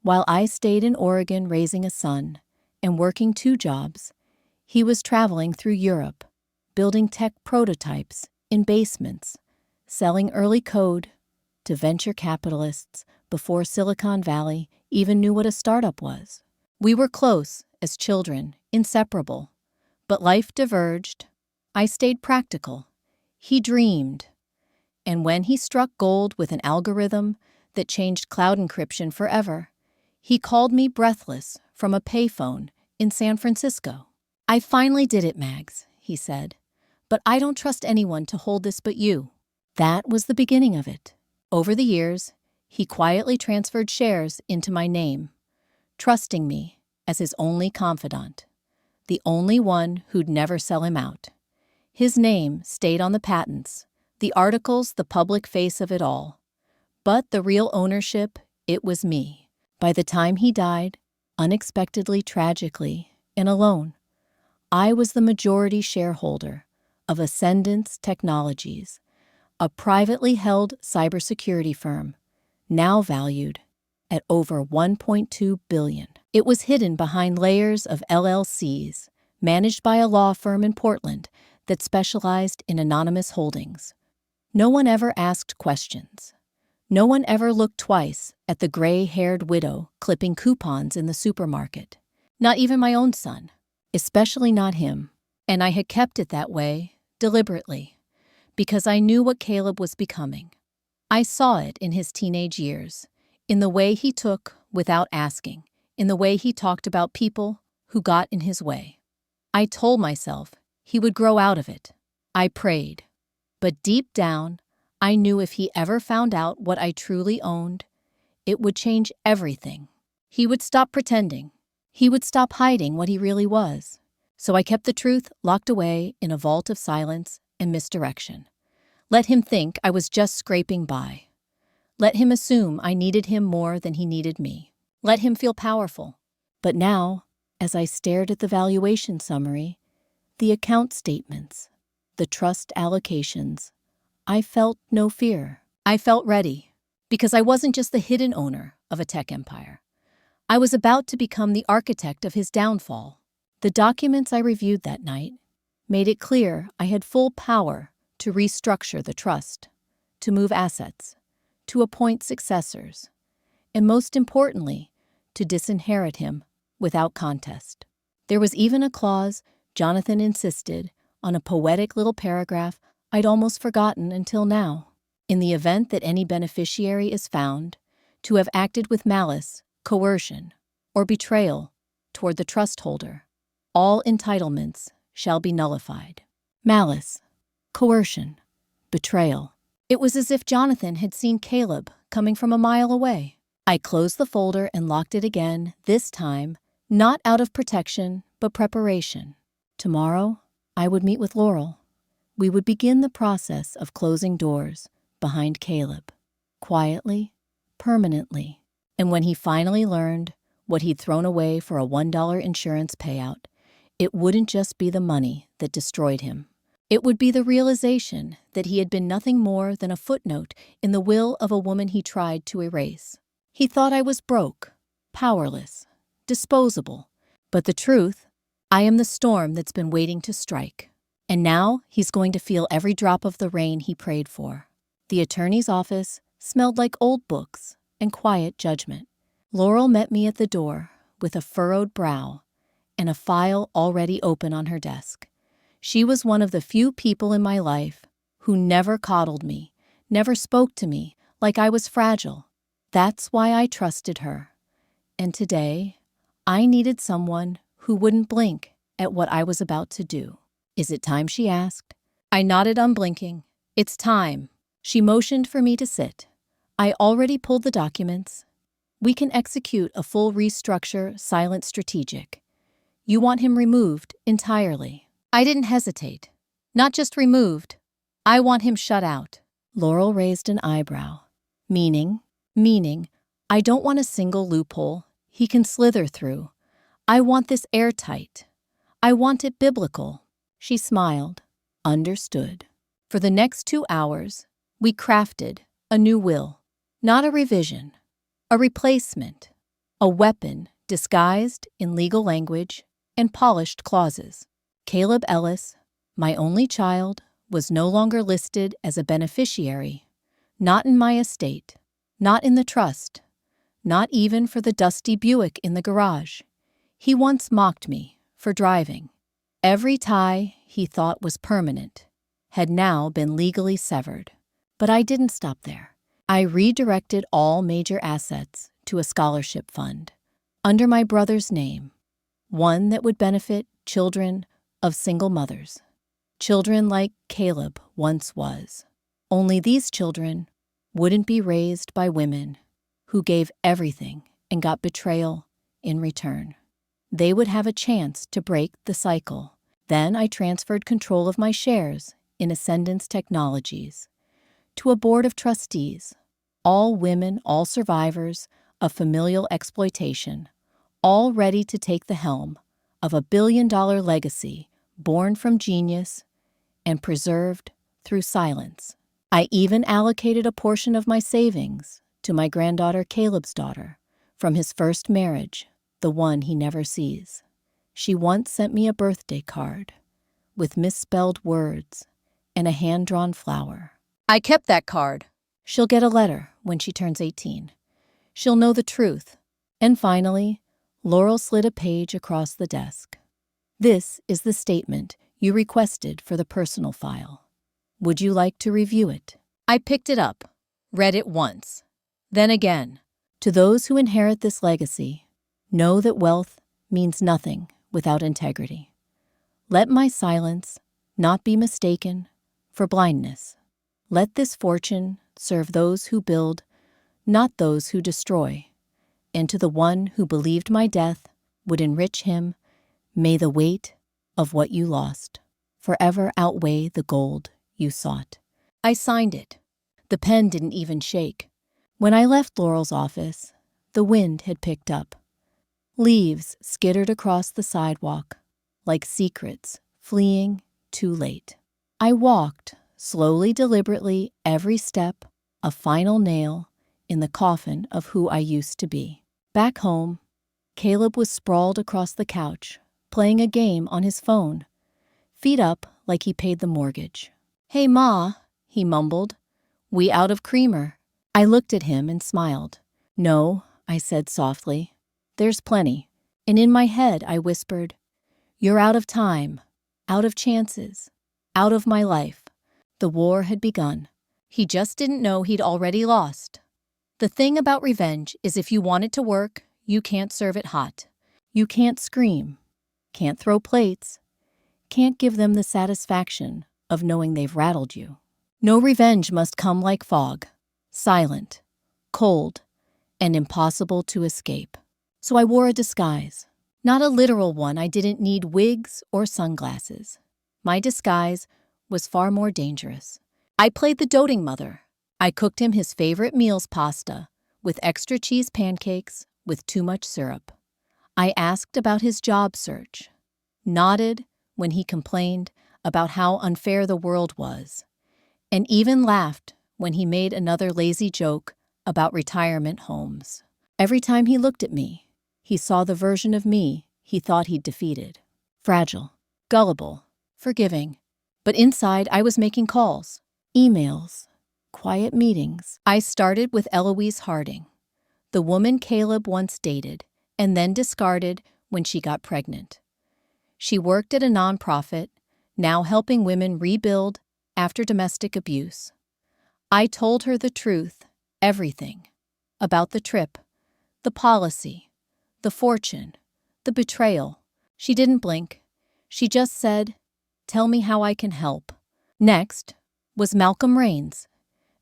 While I stayed in Oregon raising a son and working 2 jobs, he was traveling through Europe, building tech prototypes in basements, selling early code to venture capitalists before Silicon Valley even knew what a startup was. We were close as children, inseparable, but life diverged. I stayed practical. He dreamed. And when he struck gold with an algorithm that changed cloud encryption forever, he called me breathless from a payphone in San Francisco. "I finally did it, Mags," he said. "But I don't trust anyone to hold this but you." That was the beginning of it. Over the years, he quietly transferred shares into my name, trusting me as his only confidant, the only one who'd never sell him out. His name stayed on the patents, the articles, the public face of it all. But the real ownership, it was me. By the time he died, unexpectedly, tragically, and alone, I was the majority shareholder of Ascendance Technologies, a privately held cybersecurity firm, now valued at over $1.2 billion. It was hidden behind layers of LLCs, managed by a law firm in Portland that specialized in anonymous holdings. No one ever asked questions. No one ever looked twice at the gray-haired widow clipping coupons in the supermarket. Not even my own son, especially not him. And I had kept it that way, deliberately, because I knew what Caleb was becoming. I saw it in his teenage years, in the way he took without asking, in the way he talked about people who got in his way. I told myself he would grow out of it. I prayed. But deep down, I knew if he ever found out what I truly owned, it would change everything. He would stop pretending. He would stop hiding what he really was. So I kept the truth locked away in a vault of silence and misdirection. Let him think I was just scraping by. Let him assume I needed him more than he needed me. Let him feel powerful. But now, as I stared at the valuation summary, the account statements, the trust allocations, I felt no fear. I felt ready, because I wasn't just the hidden owner of a tech empire. I was about to become the architect of his downfall. The documents I reviewed that night made it clear I had full power to restructure the trust, to move assets, to appoint successors, and most importantly, to disinherit him without contest. There was even a clause Jonathan insisted on, a poetic little paragraph I'd almost forgotten until now. In the event that any beneficiary is found to have acted with malice, coercion, or betrayal toward the trust holder, all entitlements shall be nullified. Malice, coercion, betrayal. It was as if Jonathan had seen Caleb coming from a mile away. I closed the folder and locked it again, this time, not out of protection, but preparation. Tomorrow, I would meet with Laurel. We would begin the process of closing doors behind Caleb, quietly, permanently. And when he finally learned what he'd thrown away for a $1 insurance payout, it wouldn't just be the money that destroyed him. It would be the realization that he had been nothing more than a footnote in the will of a woman he tried to erase. He thought I was broke, powerless, disposable. But the truth, I am the storm that's been waiting to strike. And now he's going to feel every drop of the rain he prayed for. The attorney's office smelled like old books and quiet judgment. Laurel met me at the door with a furrowed brow and a file already open on her desk. She was one of the few people in my life who never coddled me, never spoke to me like I was fragile. That's why I trusted her. And today, I needed someone who wouldn't blink at what I was about to do. "Is it time?" she asked. I nodded, unblinking. "It's time." She motioned for me to sit. "I already pulled the documents. We can execute a full restructure, silent strategic. You want him removed entirely." I didn't hesitate. "Not just removed. I want him shut out." Laurel raised an eyebrow. Meaning, I don't want a single loophole he can slither through. I want this airtight. I want it biblical. She smiled. Understood. For the next 2 hours, we crafted a new will. Not a revision. A replacement. A weapon disguised in legal language and polished clauses. Caleb Ellis, my only child, was no longer listed as a beneficiary. Not in my estate. Not in the trust. Not even for the dusty Buick in the garage. He once mocked me for driving. Every tie he thought was permanent had now been legally severed. But I didn't stop there. I redirected all major assets to a scholarship fund, under my brother's name, one that would benefit children of single mothers, children like Caleb once was. Only these children wouldn't be raised by women who gave everything and got betrayal in return. They would have a chance to break the cycle. Then I transferred control of my shares in Ascendance Technologies to a board of trustees, all women, all survivors of familial exploitation, all ready to take the helm of a billion-dollar legacy born from genius and preserved through silence. I even allocated a portion of my savings to my granddaughter Caleb's daughter from his first marriage, the one he never sees. She once sent me a birthday card with misspelled words and a hand-drawn flower. I kept that card. She'll get a letter when she turns 18. She'll know the truth. And finally, Laurel slid a page across the desk. This is the statement you requested for the personal file. Would you like to review it? I picked it up, read it once, then again. To those who inherit this legacy, know that wealth means nothing without integrity. Let my silence not be mistaken for blindness. Let this fortune serve those who build, not those who destroy. And to the one who believed my death would enrich him, may the weight of what you lost forever outweigh the gold you sought. I signed it. The pen didn't even shake. When I left Laurel's office, the wind had picked up. Leaves skittered across the sidewalk like secrets fleeing too late. I walked, slowly, deliberately, every step a final nail in the coffin of who I used to be. Back home, Caleb was sprawled across the couch, playing a game on his phone, feet up like he paid the mortgage. "Hey, Ma," he mumbled. "We out of creamer?" I looked at him and smiled. "No," I said softly. "There's plenty." And in my head I whispered, "You're out of time, out of chances, out of my life." The war had begun. He just didn't know he'd already lost. The thing about revenge is if you want it to work, you can't serve it hot. You can't scream, can't throw plates, can't give them the satisfaction of knowing they've rattled you. No, revenge must come like fog, silent, cold, and impossible to escape. So I wore a disguise. Not a literal one. I didn't need wigs or sunglasses. My disguise was far more dangerous. I played the doting mother. I cooked him his favorite meals pasta with extra cheese pancakes with too much syrup. I asked about his job search, nodded when he complained about how unfair the world was, and even laughed when he made another lazy joke about retirement homes. Every time he looked at me, he saw the version of me he thought he'd defeated. Fragile, gullible, forgiving. But inside I was making calls, emails, quiet meetings. I started with Eloise Harding, the woman Caleb once dated and then discarded when she got pregnant. She worked at a nonprofit, now helping women rebuild after domestic abuse. I told her the truth, everything, about the trip, the policy, the fortune, the betrayal. She didn't blink. She just said, "Tell me how I can help." Next was Malcolm Raines,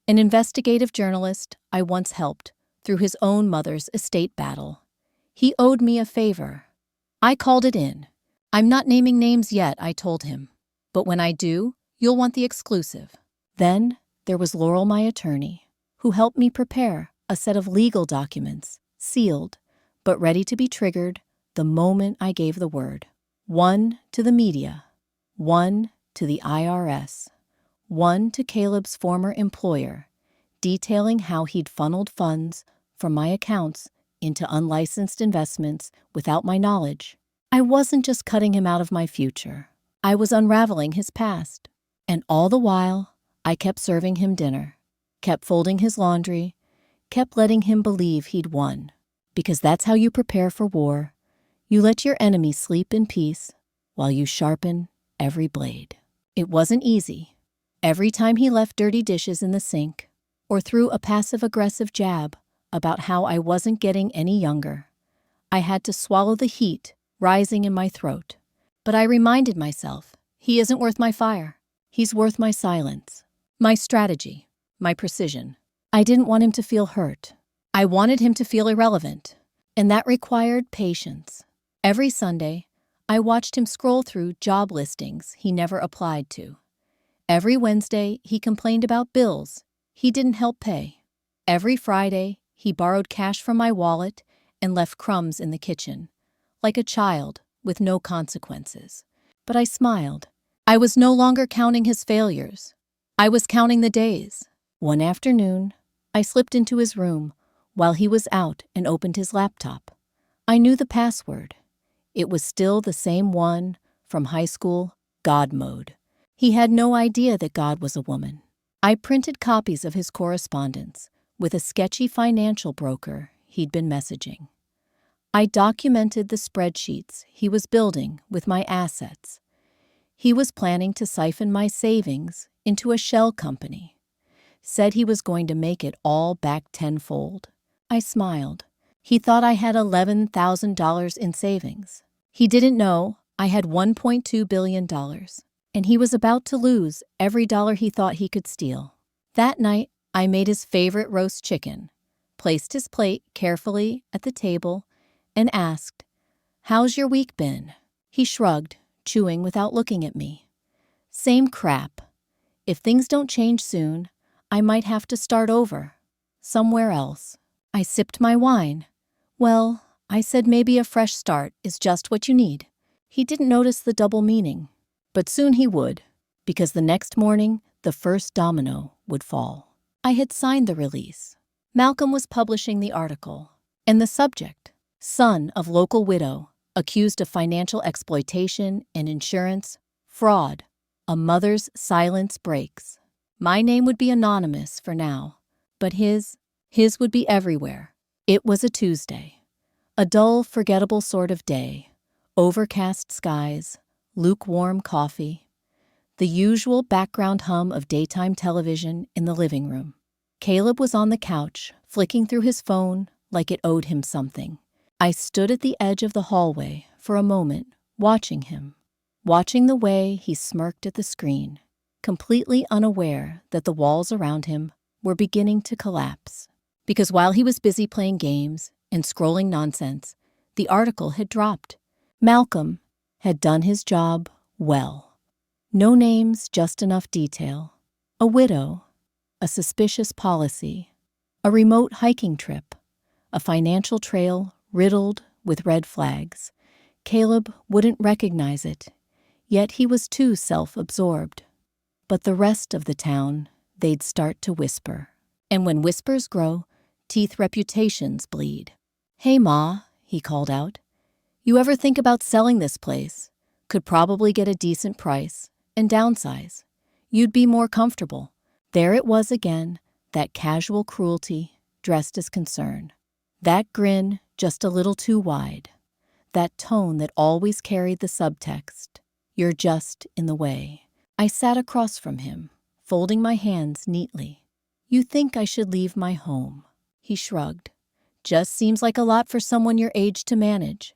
an investigative journalist I once helped through his own mother's estate battle. He owed me a favor. I called it in. "I'm not naming names yet," I told him. "But when I do, you'll want the exclusive." Then there was Laurel, my attorney, who helped me prepare a set of legal documents, sealed, but ready to be triggered the moment I gave the word. One to the media, one to the IRS, one to Caleb's former employer, detailing how he'd funneled funds from my accounts into unlicensed investments without my knowledge. I wasn't just cutting him out of my future. I was unraveling his past. And all the while, I kept serving him dinner, kept folding his laundry, kept letting him believe he'd won. Because that's how you prepare for war. You let your enemy sleep in peace while you sharpen every blade. It wasn't easy. Every time he left dirty dishes in the sink or threw a passive-aggressive jab about how I wasn't getting any younger, I had to swallow the heat rising in my throat. But I reminded myself, he isn't worth my fire. He's worth my silence, my strategy, my precision. I didn't want him to feel hurt. I wanted him to feel irrelevant, and that required patience. Every Sunday, I watched him scroll through job listings he never applied to. Every Wednesday, he complained about bills he didn't help pay. Every Friday, he borrowed cash from my wallet and left crumbs in the kitchen, like a child with no consequences. But I smiled. I was no longer counting his failures. I was counting the days. One afternoon, I slipped into his room while he was out and opened his laptop. I knew the password. It was still the same one from high school, God mode. He had no idea that God was a woman. I printed copies of his correspondence with a sketchy financial broker he'd been messaging. I documented the spreadsheets he was building with my assets. He was planning to siphon my savings into a shell company. Said he was going to make it all back tenfold. I smiled. He thought I had $11,000 in savings. He didn't know I had $1.2 billion, and he was about to lose every dollar he thought he could steal. That night, I made his favorite roast chicken, placed his plate carefully at the table, and asked, "How's your week been?" He shrugged, chewing without looking at me. "Same crap. If things don't change soon, I might have to start over. Somewhere else." I sipped my wine. "Well," I said, "maybe a fresh start is just what you need." He didn't notice the double meaning, but soon he would, because the next morning, the first domino would fall. I had signed the release. Malcolm was publishing the article, and the subject, son of local widow, accused of financial exploitation and insurance fraud. A mother's silence breaks. My name would be anonymous for now, but his would be everywhere. It was a Tuesday. A dull, forgettable sort of day. Overcast skies, lukewarm coffee, the usual background hum of daytime television in the living room. Caleb was on the couch, flicking through his phone like it owed him something. I stood at the edge of the hallway for a moment, watching him, watching the way he smirked at the screen, completely unaware that the walls around him were beginning to collapse. Because while he was busy playing games and scrolling nonsense, the article had dropped. Malcolm had done his job well. No names, just enough detail. A widow, a suspicious policy, a remote hiking trip, a financial trail riddled with red flags. Caleb wouldn't recognize it, yet he was too self-absorbed. But the rest of the town, they'd start to whisper. And when whispers grow, teeth reputations bleed. "Hey, Ma," he called out. "You ever think about selling this place? Could probably get a decent price and downsize. You'd be more comfortable." There it was again, that casual cruelty dressed as concern. That grin just a little too wide. That tone that always carried the subtext, "You're just in the way." I sat across from him, folding my hands neatly. "You think I should leave my home?" He shrugged. "Just seems like a lot for someone your age to manage.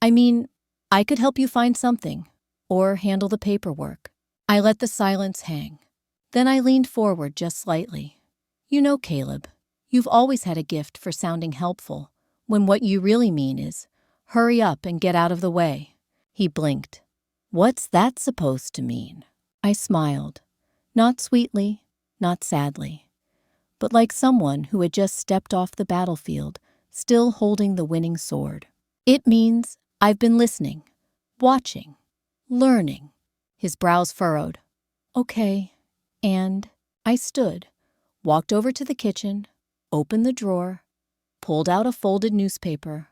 I mean, I could help you find something, or handle the paperwork." I let the silence hang. Then I leaned forward just slightly. "You know, Caleb, you've always had a gift for sounding helpful, when what you really mean is, hurry up and get out of the way." He blinked. "What's that supposed to mean?" I smiled. Not sweetly, not sadly, but like someone who had just stepped off the battlefield, still holding the winning sword. "It means I've been listening, watching, learning." His brows furrowed. "Okay." And I stood, walked over to the kitchen, opened the drawer, pulled out a folded newspaper,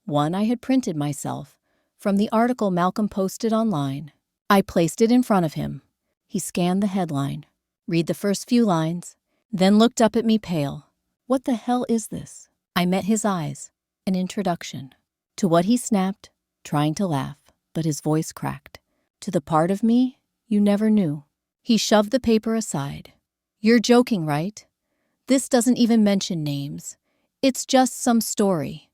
one I had printed myself, from the article Malcolm posted online. I placed it in front of him. He scanned the headline, read the first few lines, then looked up at me pale. "What the hell is this?" I met his eyes, an introduction. To what he snapped, trying to laugh, but his voice cracked. "To the part of me you never knew." He shoved the paper aside. "You're joking, right? This doesn't even mention names. It's just some story.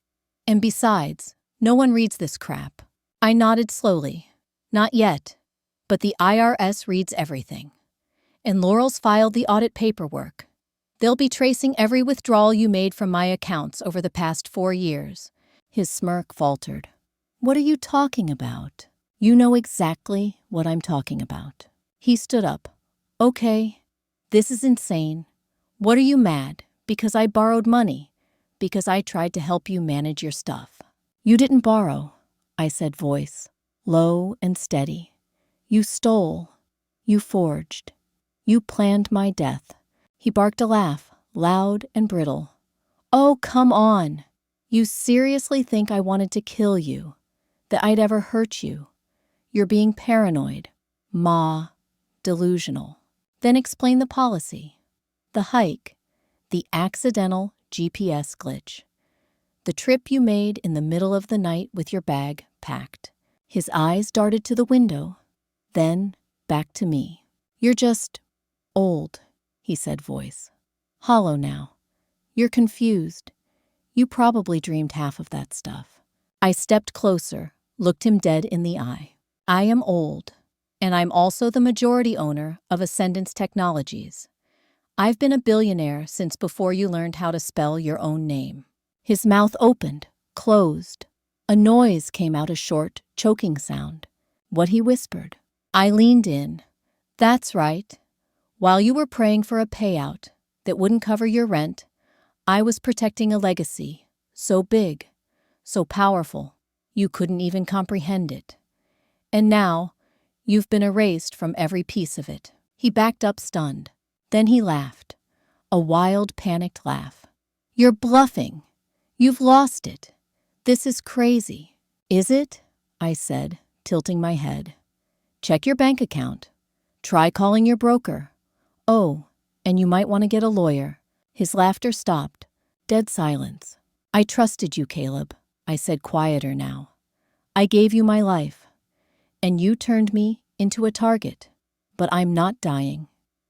And besides, No one reads this crap. I nodded slowly. Not yet. But the IRS reads everything. And Laurel's filed the audit paperwork. They'll be tracing every withdrawal you made from my accounts over the past 4 years. His smirk faltered. What are you talking about? You know exactly what I'm talking about. He stood up. Okay, this is insane. What are you mad? Because I borrowed money. Because I tried to help you manage your stuff. You didn't borrow, I said, voice low and steady. You stole. You forged. You planned my death. He barked a laugh, loud and brittle. Oh, come on. You seriously think I wanted to kill you? That I'd ever hurt you? You're being paranoid. Delusional. Then explain the policy. The hike. The accidental GPS glitch. The trip you made in the middle of the night with your bag packed. His eyes darted to the window, then back to me. You're just old, he said, voice hollow now. You're confused. You probably dreamed half of that stuff. I stepped closer, looked him dead in the eye. I am old, and I'm also the majority owner of Ascendance Technologies. I've been a billionaire since before you learned how to spell your own name. His mouth opened, closed. A noise came out, a short, choking sound. What he whispered. I leaned in. That's right. While you were praying for a payout that wouldn't cover your rent, I was protecting a legacy so big, so powerful, you couldn't even comprehend it. And now, you've been erased from every piece of it. He backed up, stunned. Then he laughed. A wild, panicked laugh. You're bluffing. You've lost it. This is crazy. Is it? I said, tilting my head. Check your bank account. Try calling your broker. Oh, and you might want to get a lawyer. His laughter stopped. Dead silence. I trusted you, Caleb, I said, quieter now. I gave you my life. And you turned me into a target. But I'm not dying.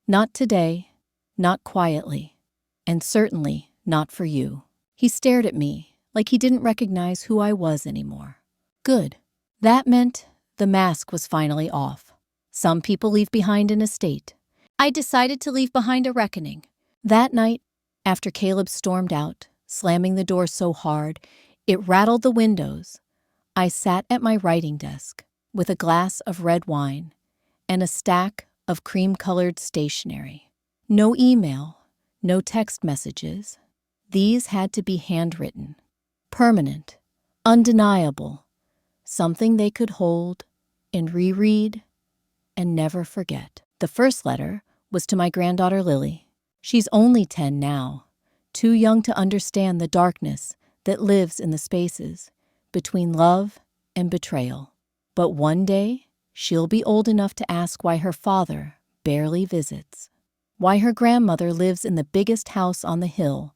Not today. Not quietly. And certainly not for you. He stared at me like he didn't recognize who I was anymore. Good. That meant the mask was finally off. Some people leave behind an estate. I decided to leave behind a reckoning. That night, after Caleb stormed out, slamming the door so hard, it rattled the windows, I sat at my writing desk with a glass of red wine and a stack of cream-colored stationery. No email, no text messages. These had to be handwritten, permanent, undeniable, something they could hold and reread and never forget. The first letter was to my granddaughter Lily. She's only 10 now, too young to understand the darkness that lives in the spaces between love and betrayal. But one day, she'll be old enough to ask why her father barely visits, why her grandmother lives in the biggest house on the hill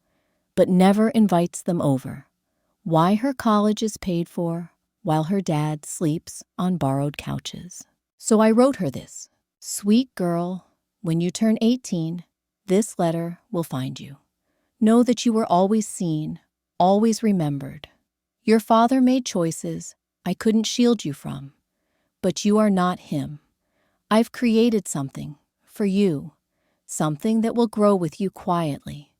but never invites them over, why her college is paid for while her dad sleeps on borrowed couches. So I wrote her this. Sweet girl, when you turn 18, this letter will find you. Know that you were always seen, always remembered. Your father made choices I couldn't shield you from, but you are not him. I've created something for you, something that will grow with you quietly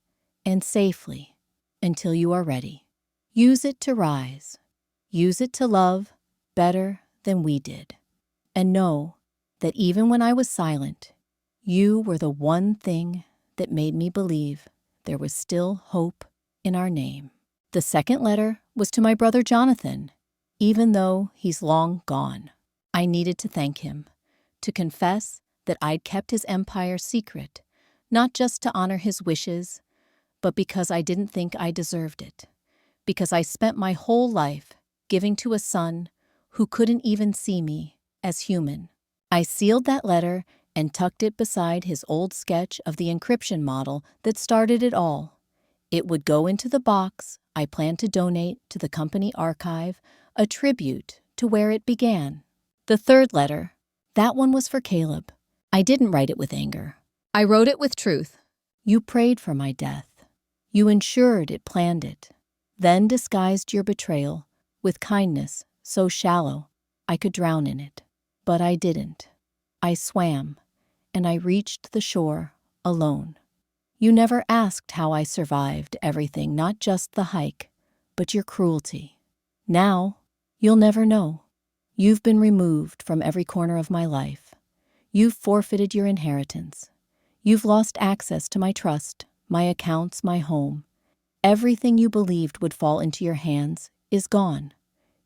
and safely until you are ready. Use it to rise. Use it to love better than we did. And know that even when I was silent, you were the one thing that made me believe there was still hope in our name. The second letter was to my brother Jonathan. Even though he's long gone, I needed to thank him, to confess that I'd kept his empire secret, not just to honor his wishes, but because I didn't think I deserved it, because I spent my whole life giving to a son who couldn't even see me as human. I sealed that letter and tucked it beside his old sketch of the encryption model that started it all. It would go into the box I planned to donate to the company archive, a tribute to where it began. The third letter, that one was for Caleb. I didn't write it with anger. I wrote it with truth. You prayed for my death. You ensured it, planned it, then disguised your betrayal with kindness so shallow I could drown in it. But I didn't. I swam, and I reached the shore alone. You never asked how I survived everything, not just the hike, but your cruelty. Now, you'll never know. You've been removed from every corner of my life. You've forfeited your inheritance. You've lost access to my trust, my accounts, my home. Everything you believed would fall into your hands is gone.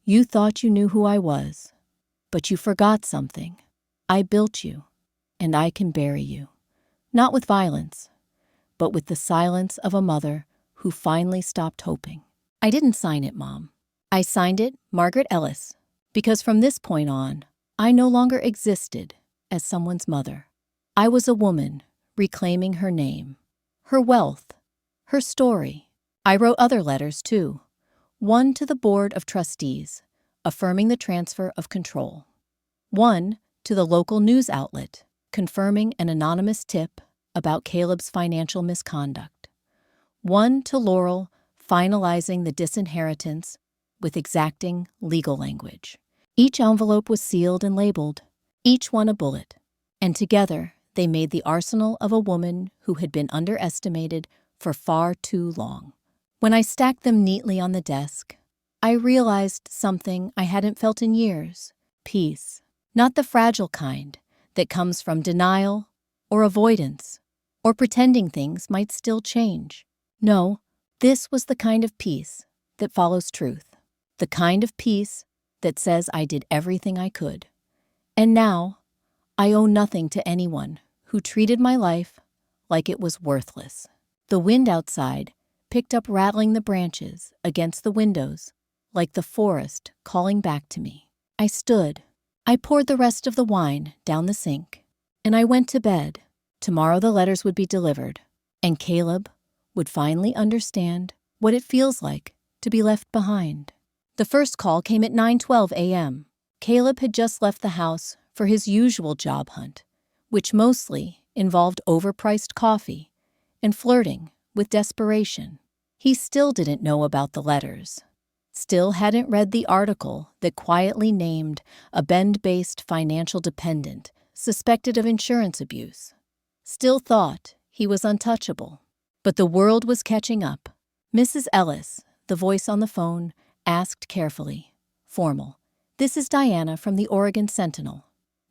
You thought you knew who I was, but you forgot something. I built you, and I can bury you. Not with violence, but with the silence of a mother who finally stopped hoping. I didn't sign it, Mom. I signed it Margaret Ellis, because from this point on, I no longer existed as someone's mother. I was a woman reclaiming her name, her wealth, her story. I wrote other letters, too. One to the Board of Trustees, affirming the transfer of control. One to the local news outlet, confirming an anonymous tip about Caleb's financial misconduct. One to Laurel, finalizing the disinheritance with exacting legal language. Each envelope was sealed and labeled, each one a bullet, and together they made the arsenal of a woman who had been underestimated for far too long. When I stacked them neatly on the desk, I realized something I hadn't felt in years: peace. Not the fragile kind that comes from denial or avoidance or pretending things might still change. No, this was the kind of peace that follows truth, the kind of peace that says I did everything I could. And now, I owe nothing to anyone who treated my life like it was worthless. The wind outside picked up rattling the branches against the windows like the forest calling back to me. I stood. I poured the rest of the wine down the sink, and I went to bed. Tomorrow the letters would be delivered, and Caleb would finally understand what it feels like to be left behind. The first call came at 9:12 a.m. Caleb had just left the house for his usual job hunt, which mostly involved overpriced coffee and flirting with desperation. He still didn't know about the letters, still hadn't read the article that quietly named a Bend-based financial dependent suspected of insurance abuse, still thought he was untouchable. But the world was catching up. Mrs. Ellis, the voice on the phone, asked carefully, formal, "This is Diana from the Oregon Sentinel.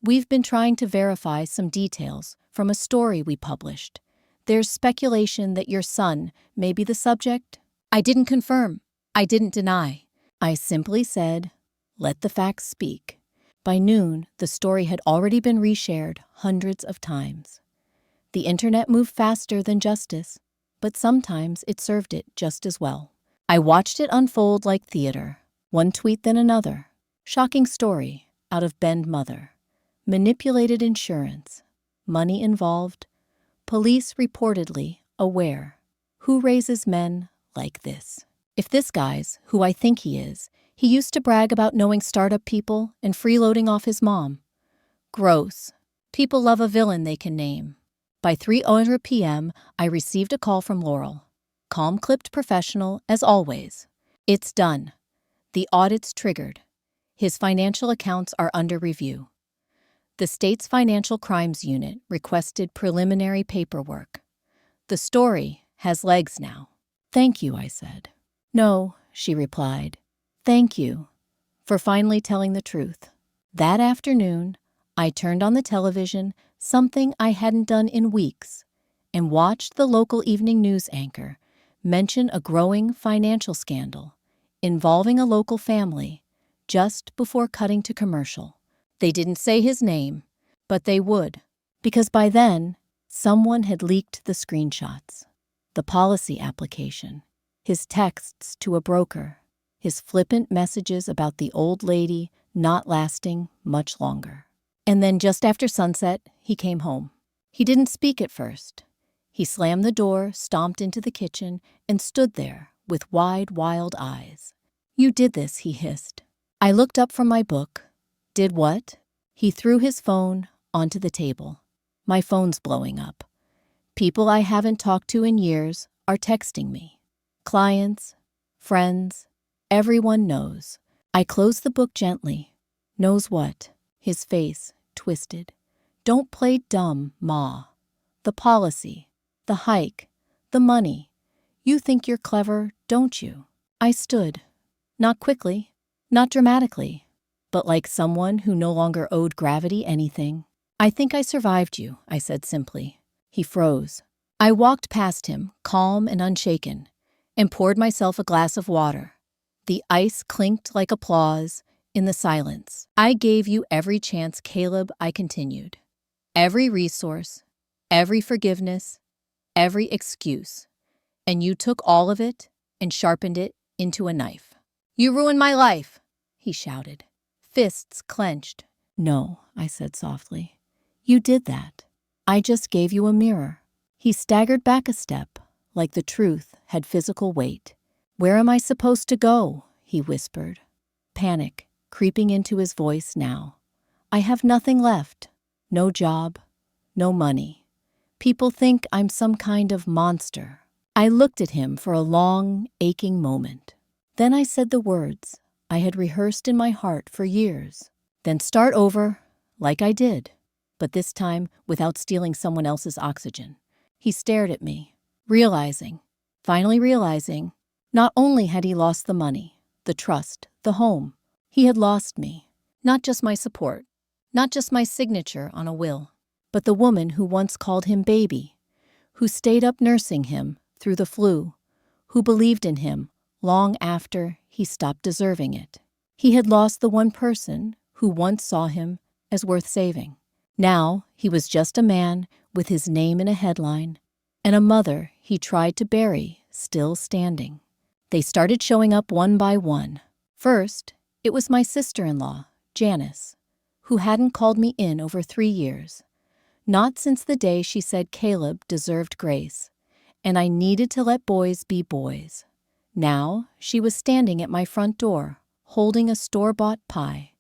We've been trying to verify some details from a story we published. There's speculation that your son may be the subject." I didn't confirm. I didn't deny. I simply said, let the facts speak. By noon, the story had already been reshared hundreds of times. The internet moved faster than justice, but sometimes it served it just as well. I watched it unfold like theater, one tweet then another. Shocking story out of Bend mother. Manipulated insurance. Money involved. Police reportedly aware. Who raises men like this? If this guy's who I think he is, he used to brag about knowing startup people and freeloading off his mom. Gross. People love a villain they can name. By 3:00 p.m., I received a call from Laurel. Calm, clipped, professional, as always. It's done. The audit's triggered. His financial accounts are under review. The state's Financial Crimes Unit requested preliminary paperwork. The story has legs now. Thank you, I said. No, she replied. Thank you for finally telling the truth. That afternoon, I turned on the television, something I hadn't done in weeks, and watched the local evening news anchor mention a growing financial scandal involving a local family just before cutting to commercial. They didn't say his name, but they would, because by then, someone had leaked the screenshots, the policy application, his texts to a broker, his flippant messages about the old lady not lasting much longer. And then just after sunset, he came home. He didn't speak at first. He slammed the door, stomped into the kitchen, and stood there with wide, wild eyes. You did this, he hissed. I looked up from my book. Did what? He threw his phone onto the table. My phone's blowing up. People I haven't talked to in years are texting me. Clients, friends, everyone knows. I closed the book gently. Knows what? His face twisted. Don't play dumb, Ma. The policy, the hike, the money. You think you're clever, don't you? I stood. Not quickly, not dramatically, but like someone who no longer owed gravity anything. I think I survived you, I said simply. He froze. I walked past him, calm and unshaken, and poured myself a glass of water. The ice clinked like applause in the silence. I gave you every chance, Caleb, I continued. Every resource, every forgiveness, every excuse. And you took all of it and sharpened it into a knife. You ruined my life, he shouted, fists clenched. No, I said softly. You did that. I just gave you a mirror. He staggered back a step, like the truth had physical weight. Where am I supposed to go? He whispered. Panic creeping into his voice now. I have nothing left. No job, no money. People think I'm some kind of monster. I looked at him for a long, aching moment. Then I said the words I had rehearsed in my heart for years. Then start over, like I did, but this time without stealing someone else's oxygen. He stared at me, finally realizing, not only had he lost the money, the trust, the home, he had lost me. Not just my support, not just my signature on a will, but the woman who once called him baby, who stayed up nursing him through the flu, who believed in him long after he stopped deserving it. He had lost the one person who once saw him as worth saving. Now he was just a man with his name in a headline, and a mother he tried to bury still standing. They started showing up one by one. First, it was my sister-in-law, Janice, who hadn't called me in over 3 years. Not since the day she said Caleb deserved grace, and I needed to let boys be boys. Now she was standing at my front door, holding a store-bought pie,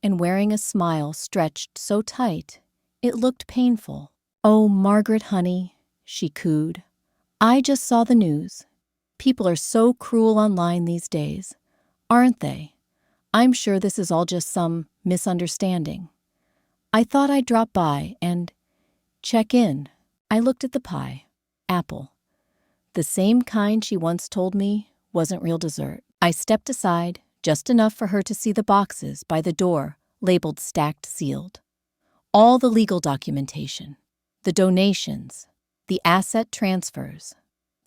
and wearing a smile stretched so tight it looked painful. Oh, Margaret, honey, she cooed. I just saw the news. People are so cruel online these days, aren't they? I'm sure this is all just some misunderstanding. I thought I'd drop by and check in. I looked at the pie. Apple. The same kind she once told me wasn't real dessert. I stepped aside, just enough for her to see the boxes by the door labeled stacked sealed. All the legal documentation, the donations, the asset transfers,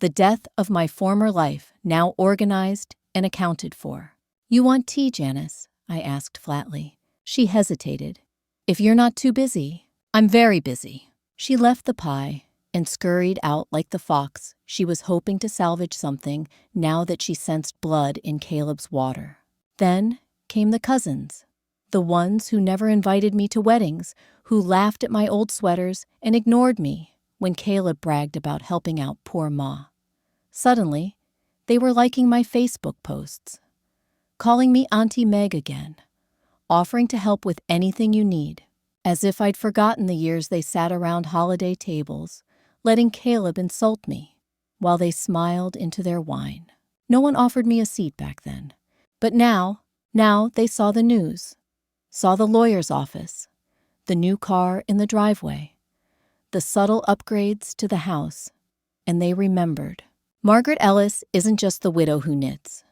the death of my former life now organized and accounted for. You want tea, Janice? I asked flatly. She hesitated. If you're not too busy. I'm very busy. She left the pie and scurried out like the fox she was hoping to salvage something now that she sensed blood in Caleb's water. Then came the cousins, the ones who never invited me to weddings, who laughed at my old sweaters and ignored me when Caleb bragged about helping out poor Ma. Suddenly, they were liking my Facebook posts, calling me Auntie Meg again, offering to help with anything you need, as if I'd forgotten the years they sat around holiday tables, letting Caleb insult me while they smiled into their wine. No one offered me a seat back then, but now they saw the news, saw the lawyer's office, the new car in the driveway, the subtle upgrades to the house, and they remembered. Margaret Ellis isn't just the widow who knits.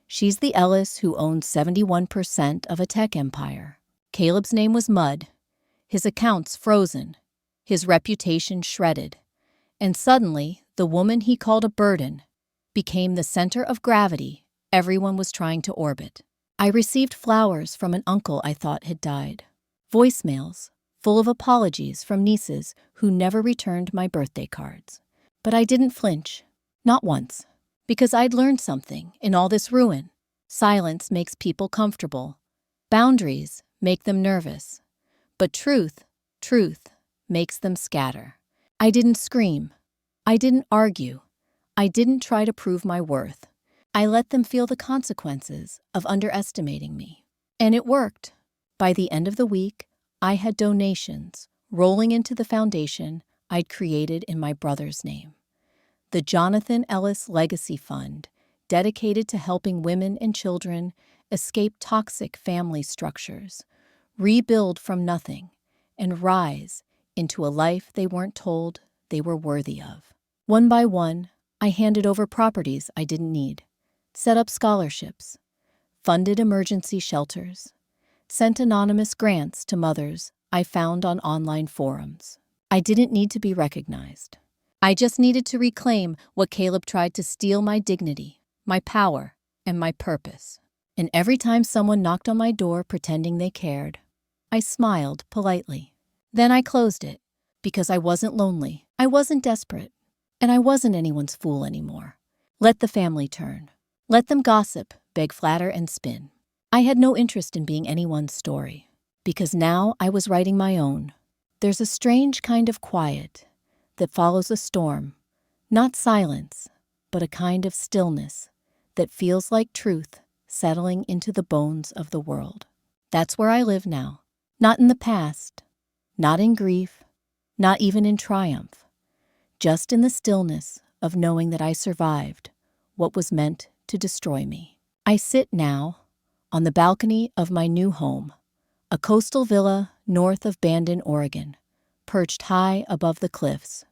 She's the Ellis who owns 71% of a tech empire. Caleb's name was Mud, his accounts frozen, his reputation shredded, and suddenly the woman he called a burden became the center of gravity everyone was trying to orbit. I received flowers from an uncle I thought had died, voicemails full of apologies from nieces who never returned my birthday cards. But I didn't flinch, not once, because I'd learned something in all this ruin. Silence makes people comfortable. Boundaries make them nervous. But truth makes them scatter. I didn't scream. I didn't argue. I didn't try to prove my worth. I let them feel the consequences of underestimating me. And it worked. By the end of the week, I had donations rolling into the foundation I'd created in my brother's name. The Jonathan Ellis Legacy Fund, dedicated to helping women and children escape toxic family structures, rebuild from nothing, and rise into a life they weren't told they were worthy of. One by one, I handed over properties I didn't need, set up scholarships, funded emergency shelters, sent anonymous grants to mothers I found on online forums. I didn't need to be recognized. I just needed to reclaim what Caleb tried to steal: my dignity, my power, and my purpose. And every time someone knocked on my door pretending they cared, I smiled politely. Then I closed it, because I wasn't lonely, I wasn't desperate, and I wasn't anyone's fool anymore. Let the family turn. Let them gossip, beg, flatter, and spin. I had no interest in being anyone's story, because now I was writing my own. There's a strange kind of quiet that follows a storm, not silence, but a kind of stillness that feels like truth settling into the bones of the world. That's where I live now, not in the past, not in grief, not even in triumph, just in the stillness of knowing that I survived what was meant to destroy me. I sit now on the balcony of my new home, a coastal villa north of Bandon, Oregon, perched high above the cliffs,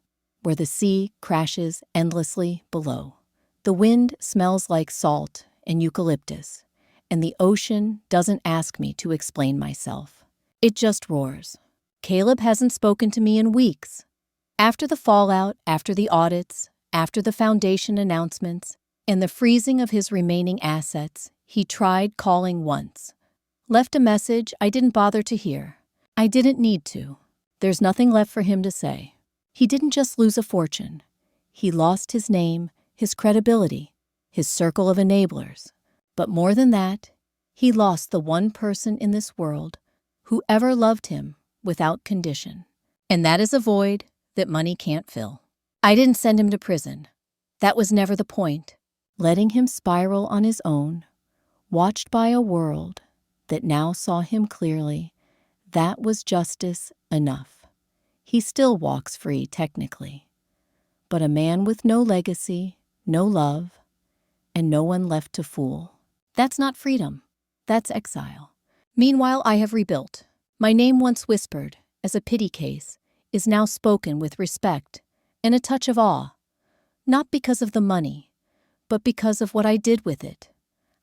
where the sea crashes endlessly below. The wind smells like salt and eucalyptus, and the ocean doesn't ask me to explain myself. It just roars. Caleb hasn't spoken to me in weeks. After the fallout, after the audits, after the foundation announcements, and the freezing of his remaining assets, he tried calling once. Left a message I didn't bother to hear. I didn't need to. There's nothing left for him to say. He didn't just lose a fortune. He lost his name, his credibility, his circle of enablers. But more than that, he lost the one person in this world who ever loved him without condition. And that is a void that money can't fill. I didn't send him to prison. That was never the point. Letting him spiral on his own, watched by a world that now saw him clearly, that was justice enough. He still walks free technically, but a man with no legacy, no love, and no one left to fool. That's not freedom. That's exile. Meanwhile, I have rebuilt. My name, once whispered as a pity case, is now spoken with respect and a touch of awe, not because of the money, but because of what I did with it,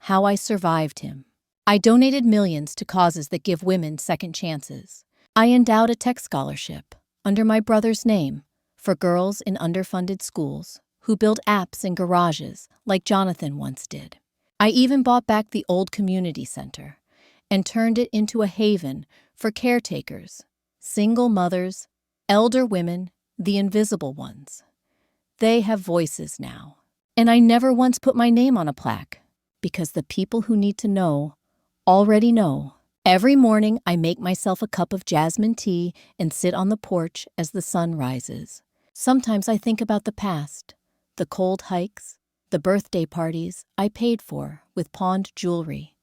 how I survived him. I donated millions to causes that give women second chances. I endowed a tech scholarship under my brother's name for girls in underfunded schools who build apps in garages like Jonathan once did. I even bought back the old community center and turned it into a haven for caretakers, single mothers, elder women, the invisible ones. They have voices now. And I never once put my name on a plaque, because the people who need to know already know. Every morning I make myself a cup of jasmine tea and sit on the porch as the sun rises. Sometimes I think about the past, the cold hikes, the birthday parties I paid for with pawned jewelry,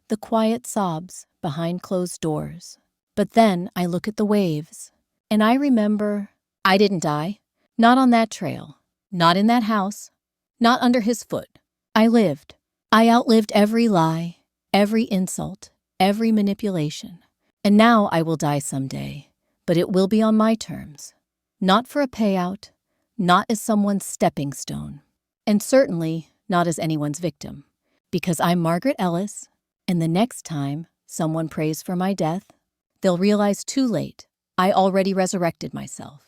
the quiet sobs behind closed doors. But then I look at the waves, and I remember I didn't die. Not on that trail, not in that house, not under his foot. I lived. I outlived every lie, every insult, every manipulation. And now I will die someday, but it will be on my terms. Not for a payout, not as someone's stepping stone, and certainly not as anyone's victim. Because I'm Margaret Ellis, and the next time someone prays for my death, they'll realize too late I already resurrected myself.